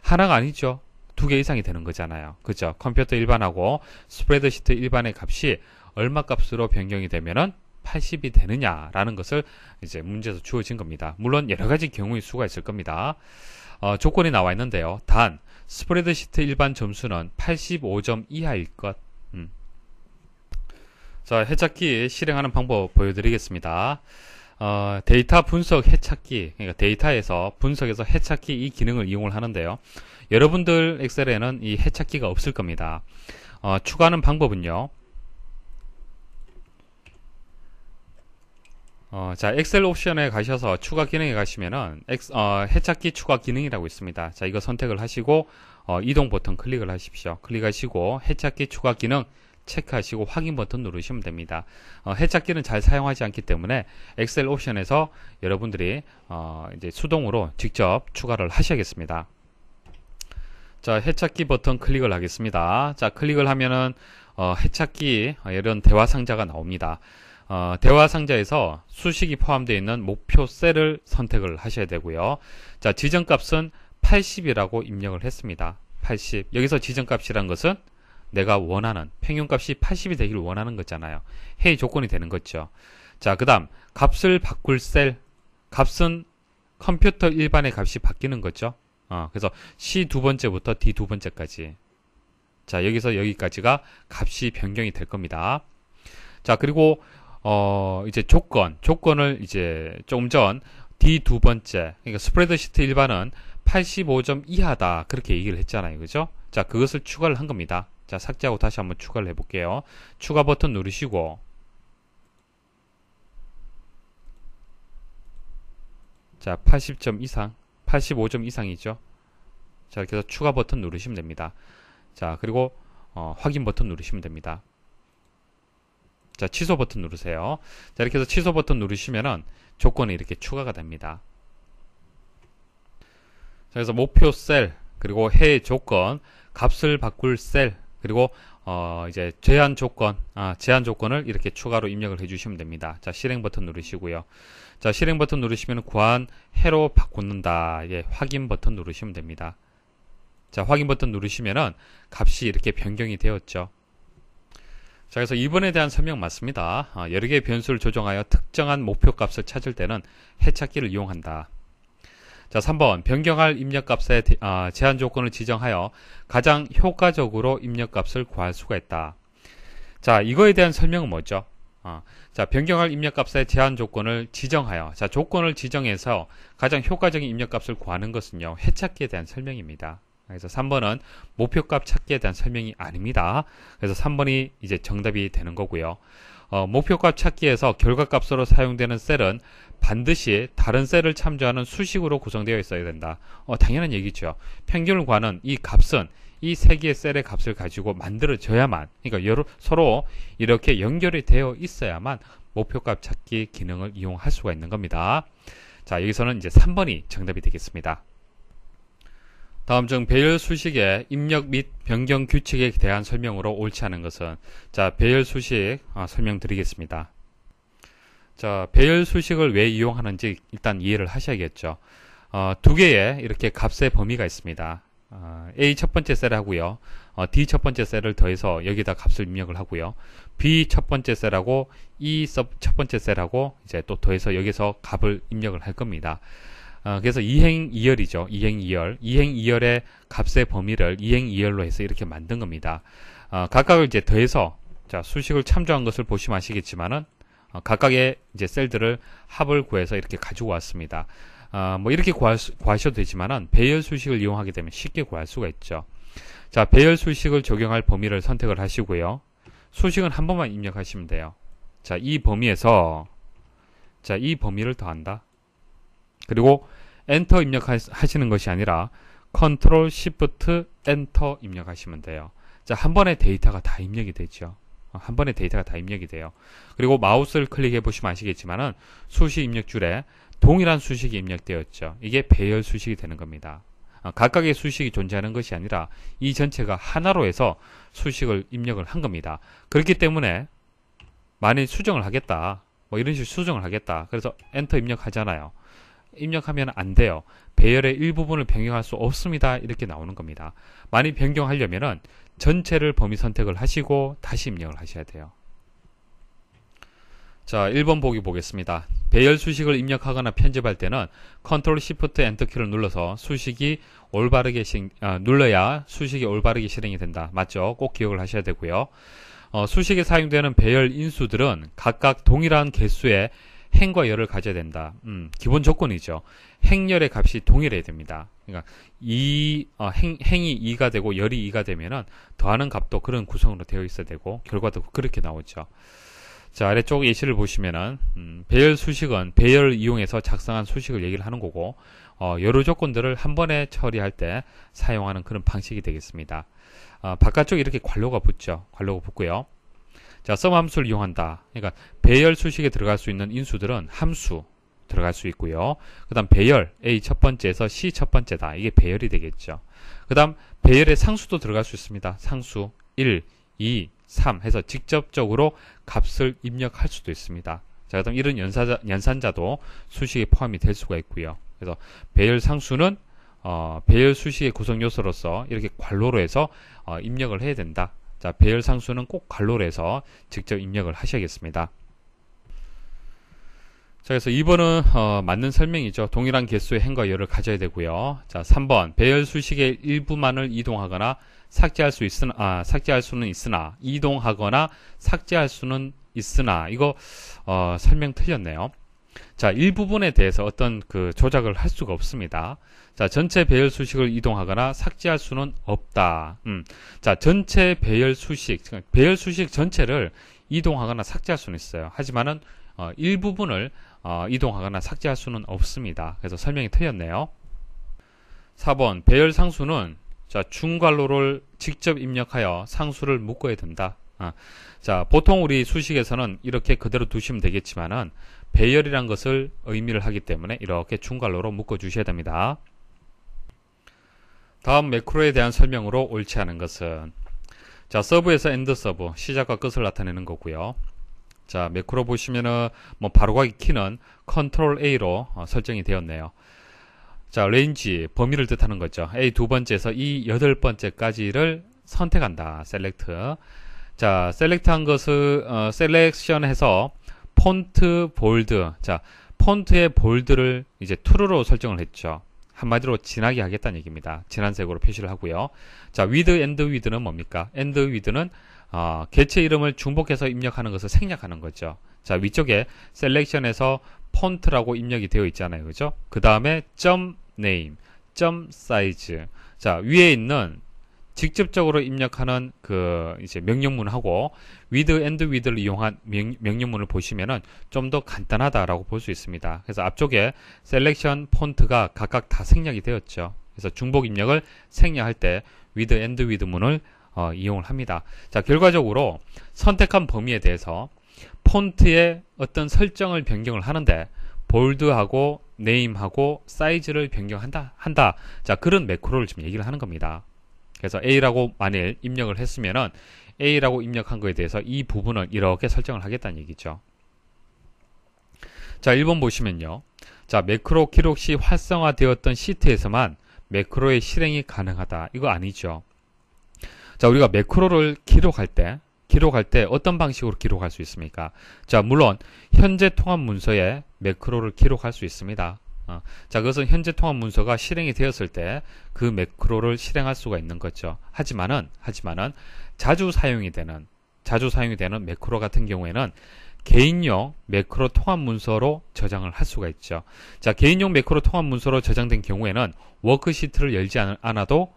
하나가 아니죠. 2개 이상이 되는 거잖아요. 그죠? 컴퓨터 일반하고 스프레드시트 일반의 값이 얼마 값으로 변경이 되면은 80이 되느냐라는 것을 이제 문제에서 주어진 겁니다. 물론 여러 가지 경우의 수가 있을 겁니다. 조건이 나와 있는데요. 단 스프레드시트 일반 점수는 85점 이하일 것. 자, 해찾기 실행하는 방법 보여드리겠습니다. 데이터 분석 해찾기, 그러니까 데이터에서 분석해서 해찾기 이 기능을 이용을 하는데요. 여러분들 엑셀에는 이 해찾기가 없을 겁니다. 추가하는 방법은요. 자, 엑셀 옵션에 가셔서 추가 기능에 가시면은 해찾기 추가 기능이라고 있습니다. 자, 이거 선택을 하시고 이동 버튼 클릭을 하십시오. 클릭하시고 해찾기 추가 기능 체크하시고 확인 버튼 누르시면 됩니다. 해찾기는 잘 사용하지 않기 때문에 엑셀 옵션에서 여러분들이 이제 수동으로 직접 추가를 하셔야겠습니다. 자, 해찾기 버튼 클릭을 하겠습니다. 자, 클릭을 하면은 해찾기 이런 대화 상자가 나옵니다. 대화 상자에서 수식이 포함되어 있는 목표 셀을 선택을 하셔야 되고요. 자, 지정값은 80이라고 입력을 했습니다. 80. 여기서 지정값이란 것은 내가 원하는 평균값이 80이 되기를 원하는 거잖아요. 해의 조건이 되는 거죠. 자, 그 다음 값을 바꿀 셀, 값은 컴퓨터 일반의 값이 바뀌는 거죠. 그래서 C 두 번째부터 D 두 번째까지. 자, 여기서 여기까지가 값이 변경이 될 겁니다. 자, 그리고 이제 조건을 이제 조금 전 D 두 번째, 그러니까 스프레드시트 일반은 85점 이하다 그렇게 얘기를 했잖아요. 그죠? 자, 그것을 추가를 한 겁니다. 자, 삭제하고 다시 한번 추가를 해볼게요. 추가 버튼 누르시고 자, 80점 이상, 85점 이상이죠. 자, 이렇게 해서 추가 버튼 누르시면 됩니다. 자, 그리고 확인 버튼 누르시면 됩니다. 자, 취소 버튼 누르세요. 자, 이렇게 해서 취소 버튼 누르시면은 조건이 이렇게 추가가 됩니다. 자, 그래서 목표 셀, 그리고 해 조건, 값을 바꿀 셀, 그리고 이제 제한 조건을 이렇게 추가로 입력을 해주시면 됩니다. 자, 실행 버튼 누르시고요. 자, 실행 버튼 누르시면 구한 해로 바꾸는다. 예, 확인 버튼 누르시면 됩니다. 자, 확인 버튼 누르시면은 값이 이렇게 변경이 되었죠. 자, 그래서 2번에 대한 설명 맞습니다. 여러 개의 변수를 조정하여 특정한 목표 값을 찾을 때는 해찾기를 이용한다. 자, 3번 변경할 입력값의 제한 조건을 지정하여 가장 효과적으로 입력값을 구할 수가 있다. 자, 이거에 대한 설명은 뭐죠? 자, 변경할 입력값의 제한 조건을 지정하여, 자, 조건을 지정해서 가장 효과적인 입력값을 구하는 것은요, 해찾기에 대한 설명입니다. 그래서 3번은 목표값 찾기에 대한 설명이 아닙니다. 그래서 3번이 이제 정답이 되는 거고요. 목표값 찾기에서 결과값으로 사용되는 셀은 반드시 다른 셀을 참조하는 수식으로 구성되어 있어야 된다. 당연한 얘기죠. 평균을 구하는 이 값은 이 세 개의 셀의 값을 가지고 만들어져야만, 그러니까 서로 이렇게 연결이 되어 있어야만 목표값 찾기 기능을 이용할 수가 있는 겁니다. 자, 여기서는 이제 3번이 정답이 되겠습니다. 다음 중 배열 수식의 입력 및 변경 규칙에 대한 설명으로 옳지 않은 것은, 자, 배열 수식 설명드리겠습니다. 자, 배열 수식을 왜 이용하는지 일단 이해를 하셔야겠죠. 두 개의 이렇게 값의 범위가 있습니다. A 첫 번째 셀 하고요. D 첫 번째 셀을 더해서 여기다 값을 입력을 하고요. B 첫 번째 셀하고 E 첫 번째 셀하고 이제 또 더해서 여기서 값을 입력을 할 겁니다. 그래서 이행이열이죠. 이행이열의 값의 범위를 이행이열로 해서 이렇게 만든 겁니다. 각각을 이제 더해서, 자, 수식을 참조한 것을 보시면 아시겠지만은, 각각의 이제 셀들을 합을 구해서 이렇게 가지고 왔습니다. 뭐 이렇게 구하셔도 되지만은 배열 수식을 이용하게 되면 쉽게 구할 수가 있죠. 자, 배열 수식을 적용할 범위를 선택을 하시고요. 수식은 한 번만 입력하시면 돼요. 자, 이 범위에서, 자, 이 범위를 더한다. 그리고 엔터 입력하시는 것이 아니라 컨트롤 시프트 엔터 입력하시면 돼요. 자, 한 번에 데이터가 다 입력이 되죠. 한 번에 데이터가 다 입력이 돼요. 그리고 마우스를 클릭해 보시면 아시겠지만은 수식 입력줄에 동일한 수식이 입력되었죠. 이게 배열 수식이 되는 겁니다. 각각의 수식이 존재하는 것이 아니라 이 전체가 하나로 해서 수식을 입력을 한 겁니다. 그렇기 때문에 만일 수정을 하겠다, 뭐 이런 식으로 수정을 하겠다, 그래서 엔터 입력하잖아요. 입력하면 안 돼요. 배열의 일부분을 변경할 수 없습니다. 이렇게 나오는 겁니다. 만일 변경하려면은 전체를 범위 선택을 하시고 다시 입력을 하셔야 돼요. 자, 1번 보기 보겠습니다. 배열 수식을 입력하거나 편집할 때는 컨트롤 시프트 엔터 키를 눌러서 수식이 올바르게 눌러야 수식이 올바르게 실행이 된다. 맞죠? 꼭 기억을 하셔야 되고요. 수식에 사용되는 배열 인수들은 각각 동일한 개수의 행과 열을 가져야 된다. 기본 조건이죠. 행열의 값이 동일해야 됩니다. 그러니까 행이 2가 되고 열이 2가 되면은 더하는 값도 그런 구성으로 되어 있어야 되고 결과도 그렇게 나오죠. 자, 아래쪽 예시를 보시면은 배열 수식은 배열을 이용해서 작성한 수식을 얘기를 하는 거고, 여러 조건들을 한 번에 처리할 때 사용하는 그런 방식이 되겠습니다. 바깥쪽에 이렇게 괄호가 붙죠. 괄호가 붙고요. 자, sum 함수를 이용한다. 그러니까 배열 수식에 들어갈 수 있는 인수들은 함수 들어갈 수 있고요. 그 다음 배열 A 첫 번째에서 C 첫 번째다. 이게 배열이 되겠죠. 그 다음 배열의 상수도 들어갈 수 있습니다. 상수 1, 2, 3 해서 직접적으로 값을 입력할 수도 있습니다. 자, 그 다음 이런 연산자도 수식에 포함이 될 수가 있고요. 그래서 배열 상수는 배열 수식의 구성 요소로서 이렇게 괄호로 해서 입력을 해야 된다. 자, 배열 상수는 꼭 괄호로 해서 직접 입력을 하셔야겠습니다. 자, 그래서 2번은 맞는 설명이죠. 동일한 개수의 행과 열을 가져야 되고요. 자, 3번 배열 수식의 일부만을 이동하거나 삭제할 수는 있으나 이동하거나 삭제할 수는 있으나 이거 설명 틀렸네요. 자, 일부분에 대해서 어떤 그 조작을 할 수가 없습니다. 자, 전체 배열 수식을 이동하거나 삭제할 수는 없다. 자, 전체 배열 수식 전체를 이동하거나 삭제할 수는 있어요. 하지만은 일부분을 이동하거나 삭제할 수는 없습니다. 그래서 설명이 틀렸네요. 4번 배열 상수는, 자, 중괄호를 직접 입력하여 상수를 묶어야 된다. 자, 보통 우리 수식에서는 이렇게 그대로 두시면 되겠지만은 배열이란 것을 의미를 하기 때문에 이렇게 중괄호로 묶어 주셔야 됩니다. 다음 매크로에 대한 설명으로 옳지 않은 것은, 자, 서브에서 엔드 서브, 시작과 끝을 나타내는 거고요. 자, 매크로 보시면은 뭐 바로가기 키는 컨트롤 A로 설정이 되었네요. 자, 레인지, 범위를 뜻하는 거죠. A 두 번째에서 E 여덟 번째까지를 선택한다. 셀렉트. 자, 셀렉트한 것을 셀렉션해서 폰트 볼드. 자, 폰트의 볼드를 이제 true로 설정을 했죠. 한마디로 진하게 하겠다는 얘기입니다. 진한 색으로 표시를 하고요. 자, with and with는 뭡니까? and with는 개체 이름을 중복해서 입력하는 것을 생략하는 거죠. 자, 위쪽에 셀렉션에서 폰트라고 입력이 되어 있잖아요. 그죠? 그 다음에 점 name, 점 size. 자, 위에 있는 직접적으로 입력하는 그 이제 명령문하고 with and with를 이용한 명령문을 보시면은 좀 더 간단하다라고 볼 수 있습니다. 그래서 앞쪽에 셀렉션 폰트가 각각 다 생략이 되었죠. 그래서 중복 입력을 생략할 때 with and with 문을 이용을 합니다. 자, 결과적으로 선택한 범위에 대해서 폰트의 어떤 설정을 변경을 하는데 볼드하고 네임하고 사이즈를 변경한다. 자, 그런 매크로를 지금 얘기를 하는 겁니다. 그래서 A라고 만일 입력을 했으면은 A라고 입력한 거에 대해서 이 부분은 이렇게 설정을 하겠다는 얘기죠. 자, 1번 보시면요. 자, 매크로 기록 시 활성화되었던 시트에서만 매크로의 실행이 가능하다. 이거 아니죠. 자, 우리가 매크로를 기록할 때 어떤 방식으로 기록할 수 있습니까? 자, 물론 현재 통합 문서에 매크로를 기록할 수 있습니다. 자, 그것은 현재 통합 문서가 실행이 되었을 때 그 매크로를 실행할 수가 있는 거죠. 하지만은 자주 사용이 되는 매크로 같은 경우에는 개인용 매크로 통합 문서로 저장을 할 수가 있죠. 자, 개인용 매크로 통합 문서로 저장된 경우에는 워크시트를 열지 않아도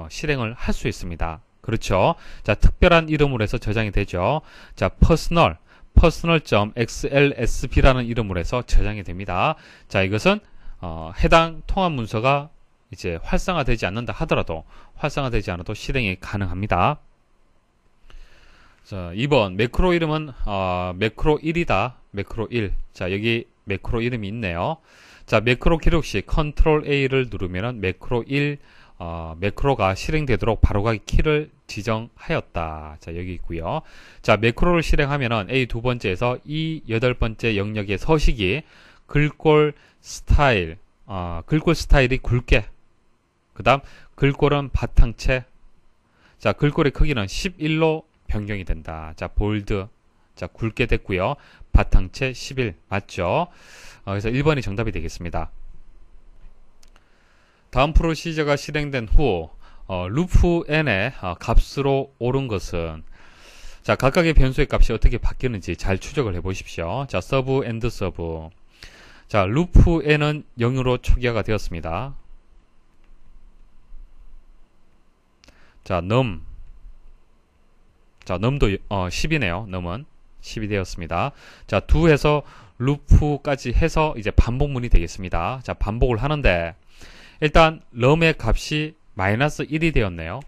실행을 할 수 있습니다. 그렇죠. 자, 특별한 이름으로 해서 저장이 되죠. 자, personal.xlsb라는 이름으로 해서 저장이 됩니다. 자, 이것은 해당 통합 문서가 이제 활성화되지 않는다 하더라도 활성화되지 않아도 실행이 가능합니다. 자, 2번 매크로 이름은 매크로 1이다. 매크로 1. 자, 여기 매크로 이름이 있네요. 자, 매크로 기록 시 컨트롤 A를 누르면은 매크로 1 매크로가 실행되도록 바로가기 키를 지정하였다. 자, 여기 있고요. 자, 매크로를 실행하면은 A 두 번째에서 E 여덟 번째 영역의 서식이 글꼴 스타일, 글꼴 스타일이 굵게. 그 다음, 글꼴은 바탕체. 자, 글꼴의 크기는 11로 변경이 된다. 자, 볼드. 자, 굵게 됐고요. 바탕체 11. 맞죠? 그래서 1번이 정답이 되겠습니다. 다음 프로시저가 실행된 후, 루프 n의 값으로 오른 것은, 자, 각각의 변수의 값이 어떻게 바뀌었는지 잘 추적을 해 보십시오. 자, 서브, 엔드 서브. 자, 루프 n은 0으로 초기화가 되었습니다. 자, num. 자, num도 10이네요. num은 10이 되었습니다. 자, do해서 루프까지 해서 이제 반복문이 되겠습니다. 자, 반복을 하는데, 일단 num의 값이 마이너스 1이 되었네요.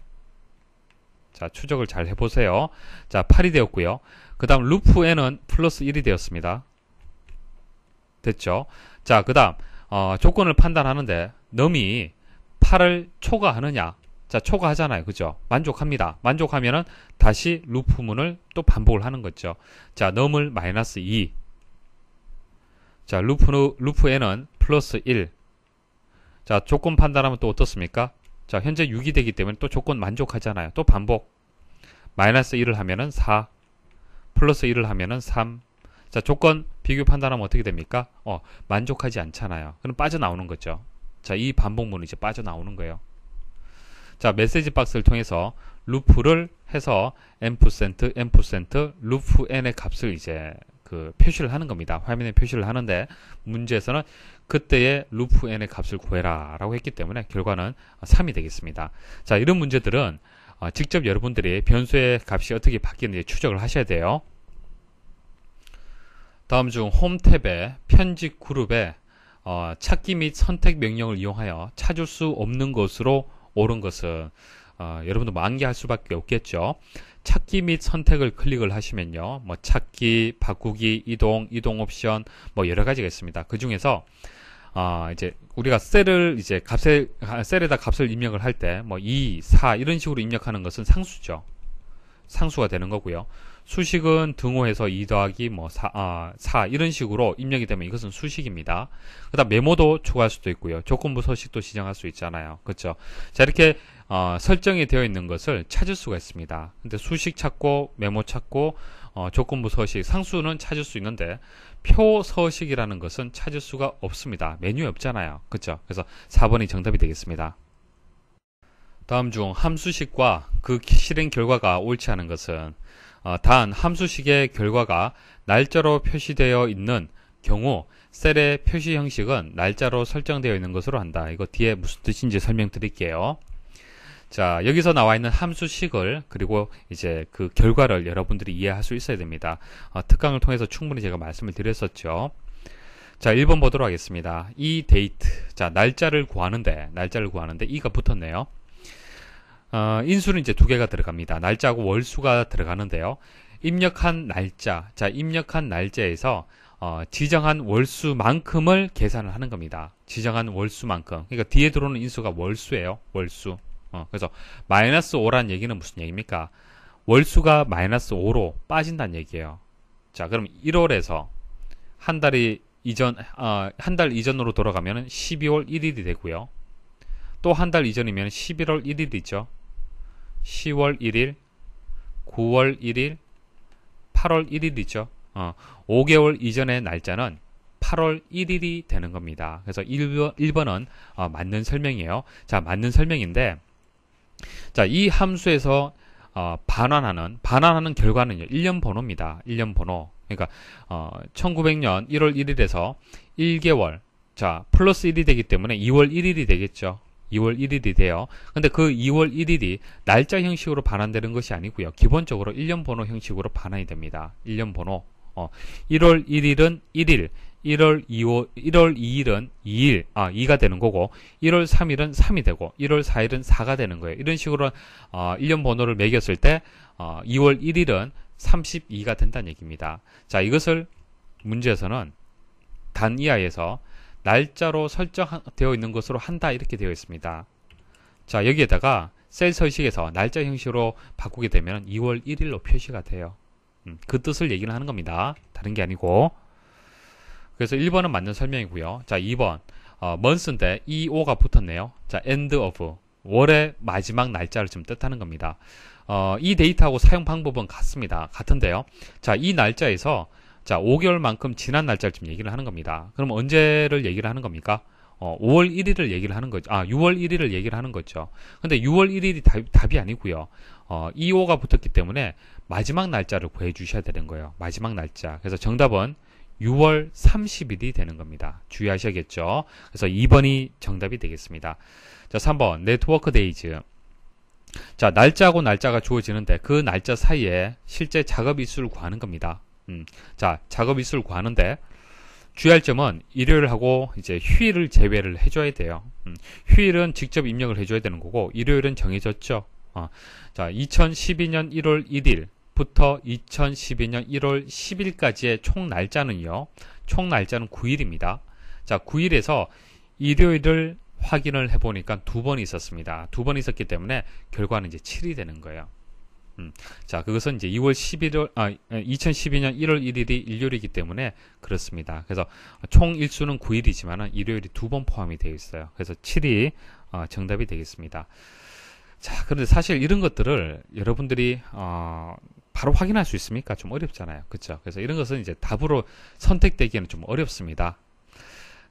자, 추적을 잘 해보세요. 자, 8이 되었고요. 그 다음 루프 n은 플러스 1이 되었습니다. 됐죠? 자, 그 다음 조건을 판단하는데 num이 8을 초과하느냐. 자, 초과하잖아요. 그죠? 만족합니다. 만족하면은 다시 루프문을 또 반복을 하는 거죠. 자, num을 마이너스 2. 자, 루프 n은 플러스 1. 자, 조건 판단하면 또 어떻습니까? 자, 현재 6이 되기 때문에 또 조건 만족하잖아요. 또 반복. 마이너스 1을 하면은 4. 플러스 1을 하면은 3. 자, 조건 비교 판단하면 어떻게 됩니까? 만족하지 않잖아요. 그럼 빠져나오는 거죠. 자, 이 반복문은 이제 빠져나오는 거예요. 자, 메시지 박스를 통해서 루프를 해서 %, 루프 n의 값을 이제 표시를 하는 겁니다. 화면에 표시를 하는데 문제에서는 그때의 루프 n의 값을 구해라 라고 했기 때문에 결과는 3이 되겠습니다. 자, 이런 문제들은 직접 여러분들이 변수의 값이 어떻게 바뀌는지 추적을 하셔야 돼요. 다음 중 홈 탭의 편집 그룹에 찾기 및 선택 명령을 이용하여 찾을 수 없는 것으로 옳은 것은, 여러분도 뭐 암기할 수밖에 없겠죠. 찾기 및 선택을 클릭을 하시면요. 뭐 찾기, 바꾸기, 이동 옵션 뭐 여러 가지가 있습니다. 그 중에서 이제 우리가 셀에다 값을 입력을 할 때 뭐 2, 4 이런 식으로 입력하는 것은 상수죠. 상수가 되는 거고요. 수식은 등호에서 2 더하기 뭐 4 이런 식으로 입력이 되면 이것은 수식입니다. 그 다음 메모도 추가할 수도 있고요. 조건부 서식도 지정할 수 있잖아요. 그렇죠? 자, 이렇게 설정이 되어 있는 것을 찾을 수가 있습니다. 근데 수식 찾고 메모 찾고 조건부 서식, 상수는 찾을 수 있는데 표 서식이라는 것은 찾을 수가 없습니다. 메뉴에 없잖아요. 그렇죠? 그래서 4번이 정답이 되겠습니다. 다음 중 함수식과 그 실행 결과가 옳지 않은 것은 단 함수식의 결과가 날짜로 표시되어 있는 경우 셀의 표시 형식은 날짜로 설정되어 있는 것으로 한다. 이거 뒤에 무슨 뜻인지 설명드릴게요. 자, 여기서 나와 있는 함수식을 그리고 이제 그 결과를 여러분들이 이해할 수 있어야 됩니다. 특강을 통해서 충분히 제가 말씀을 드렸었죠. 자, 1번 보도록 하겠습니다. 이 데이트. 자, 날짜를 구하는데 이가 붙었네요. 인수는 이제 두 개가 들어갑니다. 날짜하고 월수가 들어가는데요. 입력한 날짜. 자, 입력한 날짜에서 지정한 월수만큼을 계산을 하는 겁니다. 지정한 월수만큼. 그러니까 뒤에 들어오는 인수가 월수예요. 월수. 그래서 마이너스 5란 얘기는 무슨 얘기입니까? 월수가 마이너스 5로 빠진다는 얘기예요. 자, 그럼 1월에서 한 달 이전으로 돌아가면 12월 1일이 되고요. 또 한 달 이전이면 11월 1일이죠. 10월 1일, 9월 1일, 8월 1일이죠. 5개월 이전의 날짜는 8월 1일이 되는 겁니다. 그래서 1번은 맞는 설명이에요. 자, 맞는 설명인데, 자, 이 함수에서 반환하는 결과는요, 1년 번호입니다. 1년 번호. 그러니까 1900년 1월 1일에서 1개월, 자, 플러스 1이 되기 때문에 2월 1일이 되겠죠. 2월 1일이 돼요. 근데 그 2월 1일이 날짜 형식으로 반환되는 것이 아니고요. 기본적으로 1년 번호 형식으로 반환이 됩니다. 1년 번호. 1월 1일은 1일, 1월 2일은 2일, 2가 되는 거고, 1월 3일은 3이 되고, 1월 4일은 4가 되는 거예요. 이런 식으로 1년 번호를 매겼을 때 2월 1일은 32가 된다는 얘기입니다. 자, 이것을 문제에서는 단 이하에서 날짜로 설정되어 있는 것으로 한다 이렇게 되어 있습니다. 자, 여기에다가 셀 서식에서 날짜 형식으로 바꾸게 되면 2월 1일로 표시가 돼요. 그 뜻을 얘기를 하는 겁니다. 다른 게 아니고. 그래서 1번은 맞는 설명이고요. 자, 2번 month인데 EO가 붙었네요. 자, end of 월의 마지막 날짜를 좀 뜻하는 겁니다. 이 데이터하고 사용 방법은 같은데요. 자, 이 날짜에서 자, 5개월만큼 지난 날짜를 좀 얘기를 하는 겁니다. 그럼 언제를 얘기를 하는 겁니까? 5월 1일을 얘기를 하는 거죠. 6월 1일을 얘기를 하는 거죠. 근데 6월 1일이 답이 아니고요. 2호가 붙었기 때문에 마지막 날짜를 구해 주셔야 되는 거예요. 마지막 날짜. 그래서 정답은 6월 30일이 되는 겁니다. 주의하셔야겠죠. 그래서 2번이 정답이 되겠습니다. 자, 3번 네트워크 데이즈. 자, 날짜하고 날짜가 주어지는데 그 날짜 사이에 실제 작업 일수를 구하는 겁니다. 자, 작업 일수를 구하는데 주의할 점은 일요일하고 이제 휴일을 제외를 해줘야 돼요. 휴일은 직접 입력을 해줘야 되는 거고 일요일은 정해졌죠. 자, 2012년 1월 1일부터 2012년 1월 10일까지의 총 날짜는요. 총 날짜는 9일입니다. 자, 9일에서 일요일을 확인을 해보니까 2번 있었습니다. 2번 있었기 때문에 결과는 이제 7이 되는 거예요. 자, 그것은 이제 2012년 1월 1일이 일요일이기 때문에 그렇습니다. 그래서 총 일수는 9일이지만 일요일이 2번 포함이 되어 있어요. 그래서 7이 정답이 되겠습니다. 자, 그런데 사실 이런 것들을 여러분들이 바로 확인할 수 있습니까? 좀 어렵잖아요. 그렇죠? 그래서 이런 것은 이제 답으로 선택되기에는 좀 어렵습니다.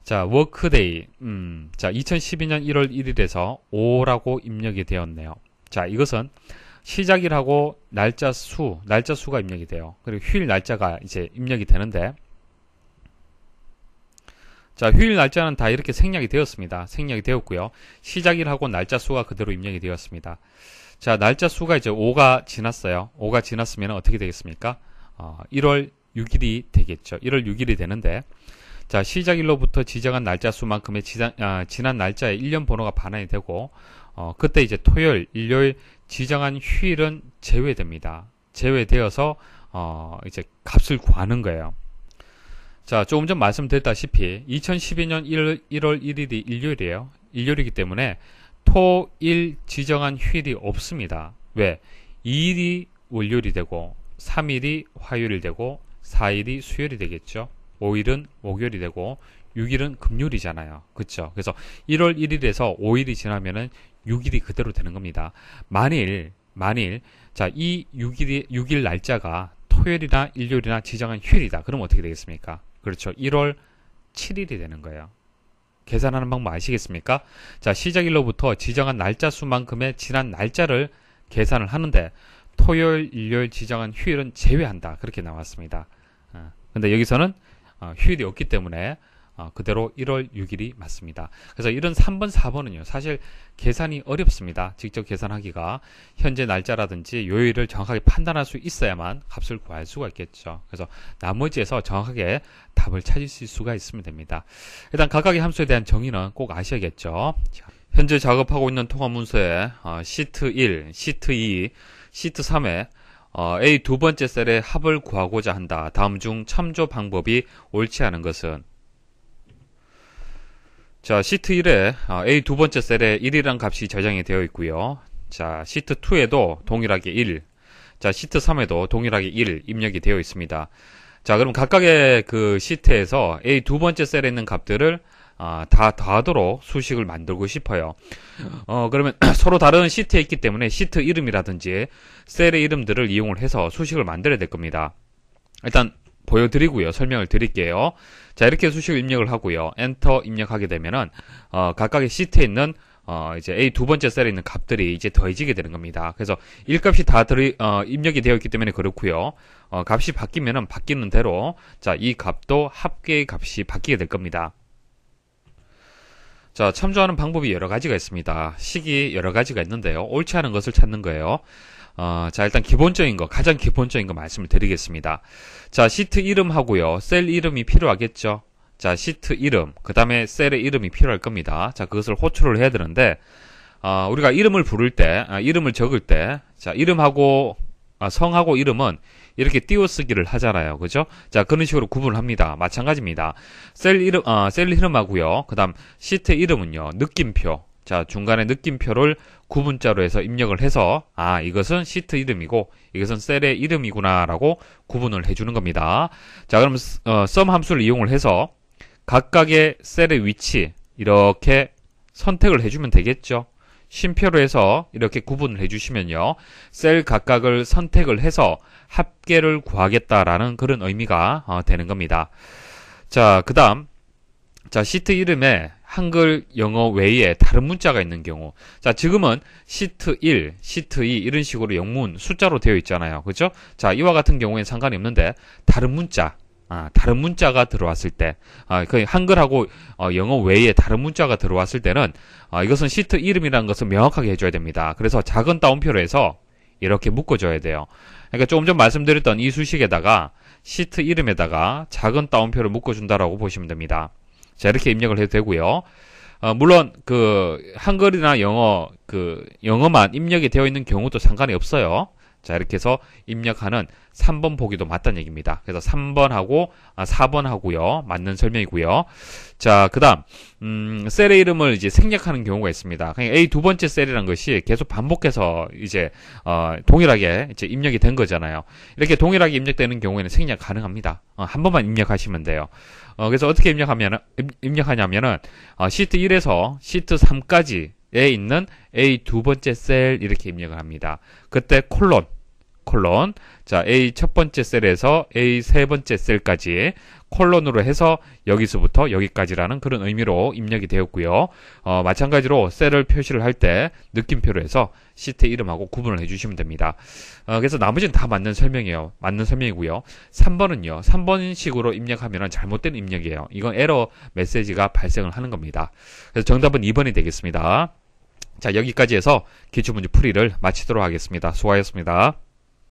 자, 워크데이. 자, 2012년 1월 1일에서 5라고 입력이 되었네요. 자, 이것은 시작일하고 날짜 수가 입력이 돼요. 그리고 휴일 날짜가 이제 입력이 되는데, 자, 휴일 날짜는 다 이렇게 생략이 되었습니다. 생략이 되었고요. 시작일하고 날짜 수가 그대로 입력이 되었습니다. 자, 날짜 수가 이제 5가 지났어요. 5가 지났으면 어떻게 되겠습니까? 1월 6일이 되겠죠. 1월 6일이 되는데, 자, 시작일로부터 지정한 날짜 수만큼의 지난 날짜에 1년 번호가 반환이 되고, 그때 이제 토요일, 일요일 지정한 휴일은 제외됩니다. 제외되어서 이제 값을 구하는 거예요. 자, 조금 전 말씀드렸다시피 2012년 1월 1일이 일요일이에요. 일요일이기 때문에 토일 지정한 휴일이 없습니다. 왜? 2일이 월요일이 되고 3일이 화요일이 되고 4일이 수요일이 되겠죠. 5일은 목요일이 되고 6일은 금요일이잖아요. 그렇죠? 그래서 1월 1일에서 5일이 지나면은 6일이 그대로 되는 겁니다. 만일 자, 이 6일 날짜가 토요일이나 일요일이나 지정한 휴일이다. 그럼 어떻게 되겠습니까? 그렇죠. 1월 7일이 되는 거예요. 계산하는 방법 아시겠습니까? 자, 시작일로부터 지정한 날짜 수만큼의 지난 날짜를 계산을 하는데 토요일, 일요일 지정한 휴일은 제외한다. 그렇게 나왔습니다. 근데 여기서는 휴일이 없기 때문에 그대로 1월 6일이 맞습니다. 그래서 이런 3번, 4번은요. 사실 계산이 어렵습니다. 직접 계산하기가 현재 날짜라든지 요일을 정확하게 판단할 수 있어야만 값을 구할 수가 있겠죠. 그래서 나머지에서 정확하게 답을 찾으실 수가 있으면 됩니다. 일단 각각의 함수에 대한 정의는 꼭 아셔야겠죠. 현재 작업하고 있는 통합 문서에 시트 1, 시트 2, 시트 3에 A 두 번째 셀의 합을 구하고자 한다. 다음 중 참조 방법이 옳지 않은 것은? 자, 시트 1에 A 두 번째 셀에 1이라는 값이 저장이 되어 있고요. 자, 시트 2에도 동일하게 1. 자, 시트 3에도 동일하게 1 입력이 되어 있습니다. 자, 그럼 각각의 그 시트에서 A 두 번째 셀에 있는 값들을 다 더하도록 수식을 만들고 싶어요. 그러면 서로 다른 시트에 있기 때문에 시트 이름이라든지 셀의 이름들을 이용을 해서 수식을 만들어야 될 겁니다. 일단 보여드리고요. 설명을 드릴게요. 자, 이렇게 수식을 입력을 하고요. 엔터 입력하게 되면은 각각의 시트에 있는 이제 A 두 번째 셀에 있는 값들이 이제 더해지게 되는 겁니다. 그래서 1값이 다 입력이 되어 있기 때문에 그렇고요. 값이 바뀌면은 바뀌는 대로 자, 이 값도 합계의 값이 바뀌게 될 겁니다. 자, 참조하는 방법이 여러 가지가 있습니다. 식이 여러 가지가 있는데요. 옳지 않은 것을 찾는 거예요. 자, 일단 기본적인 거, 가장 기본적인 거 말씀을 드리겠습니다. 자, 시트 이름하고요. 셀 이름이 필요하겠죠. 자, 시트 이름, 그 다음에 셀의 이름이 필요할 겁니다. 자, 그것을 호출을 해야 되는데, 우리가 이름을 부를 때, 이름을 적을 때, 자, 이름하고, 성하고 이름은 이렇게 띄어쓰기를 하잖아요. 그죠? 자, 그런 식으로 구분을 합니다. 마찬가지입니다. 셀 이름하고요. 그 다음, 시트 이름은요, 느낌표. 자, 중간에 느낌표를 구분자로 해서 입력을 해서, 이것은 시트 이름이고, 이것은 셀의 이름이구나라고 구분을 해주는 겁니다. 자, 그럼, sum 함수를 이용을 해서, 각각의 셀의 위치, 이렇게 선택을 해주면 되겠죠. 쉼표로 해서 이렇게 구분을 해주시면요. 셀 각각을 선택을 해서 합계를 구하겠다라는 그런 의미가 되는 겁니다. 자, 그 다음, 자, 시트 이름에 한글, 영어 외에 다른 문자가 있는 경우. 자, 지금은 시트 1, 시트 2 이런 식으로 영문, 숫자로 되어 있잖아요. 그죠? 자, 이와 같은 경우에는 상관이 없는데 다른 문자가 들어왔을 때, 그 한글하고 영어 외에 다른 문자가 들어왔을 때는 이것은 시트 이름이라는 것을 명확하게 해줘야 됩니다. 그래서 작은 따옴표로 해서 이렇게 묶어줘야 돼요. 그러니까 조금 전 말씀드렸던 이 수식에다가 시트 이름에다가 작은 따옴표를 묶어준다라고 보시면 됩니다. 자, 이렇게 입력을 해도 되고요. 물론 그 한글이나 영어만 입력이 되어 있는 경우도 상관이 없어요. 자, 이렇게 해서 입력하는 3번 보기도 맞다는 얘기입니다. 그래서 3번하고 4번하고요. 맞는 설명이고요. 자, 그 다음, 셀의 이름을 이제 생략하는 경우가 있습니다. 그냥 A 두 번째 셀이라는 것이 계속 반복해서 이제, 동일하게 이제 입력이 된 거잖아요. 이렇게 동일하게 입력되는 경우에는 생략 가능합니다. 한 번만 입력하시면 돼요. 그래서 어떻게 입력하냐면은, 시트 1에서 시트 3까지에 있는 A 두 번째 셀 이렇게 입력을 합니다. 그때 콜론. 자, A 첫 번째 셀에서 A 세 번째 셀까지 콜론으로 해서 여기서부터 여기까지라는 그런 의미로 입력이 되었고요. 마찬가지로 셀을 표시를 할 때 느낌표로 해서 시트 이름하고 구분을 해주시면 됩니다. 그래서 나머지는 다 맞는 설명이에요. 맞는 설명이고요. 3번은요. 3번식으로 입력하면 잘못된 입력이에요. 이건 에러 메시지가 발생을 하는 겁니다. 그래서 정답은 2번이 되겠습니다. 자, 여기까지 해서 기출문제 풀이를 마치도록 하겠습니다. 수고하셨습니다.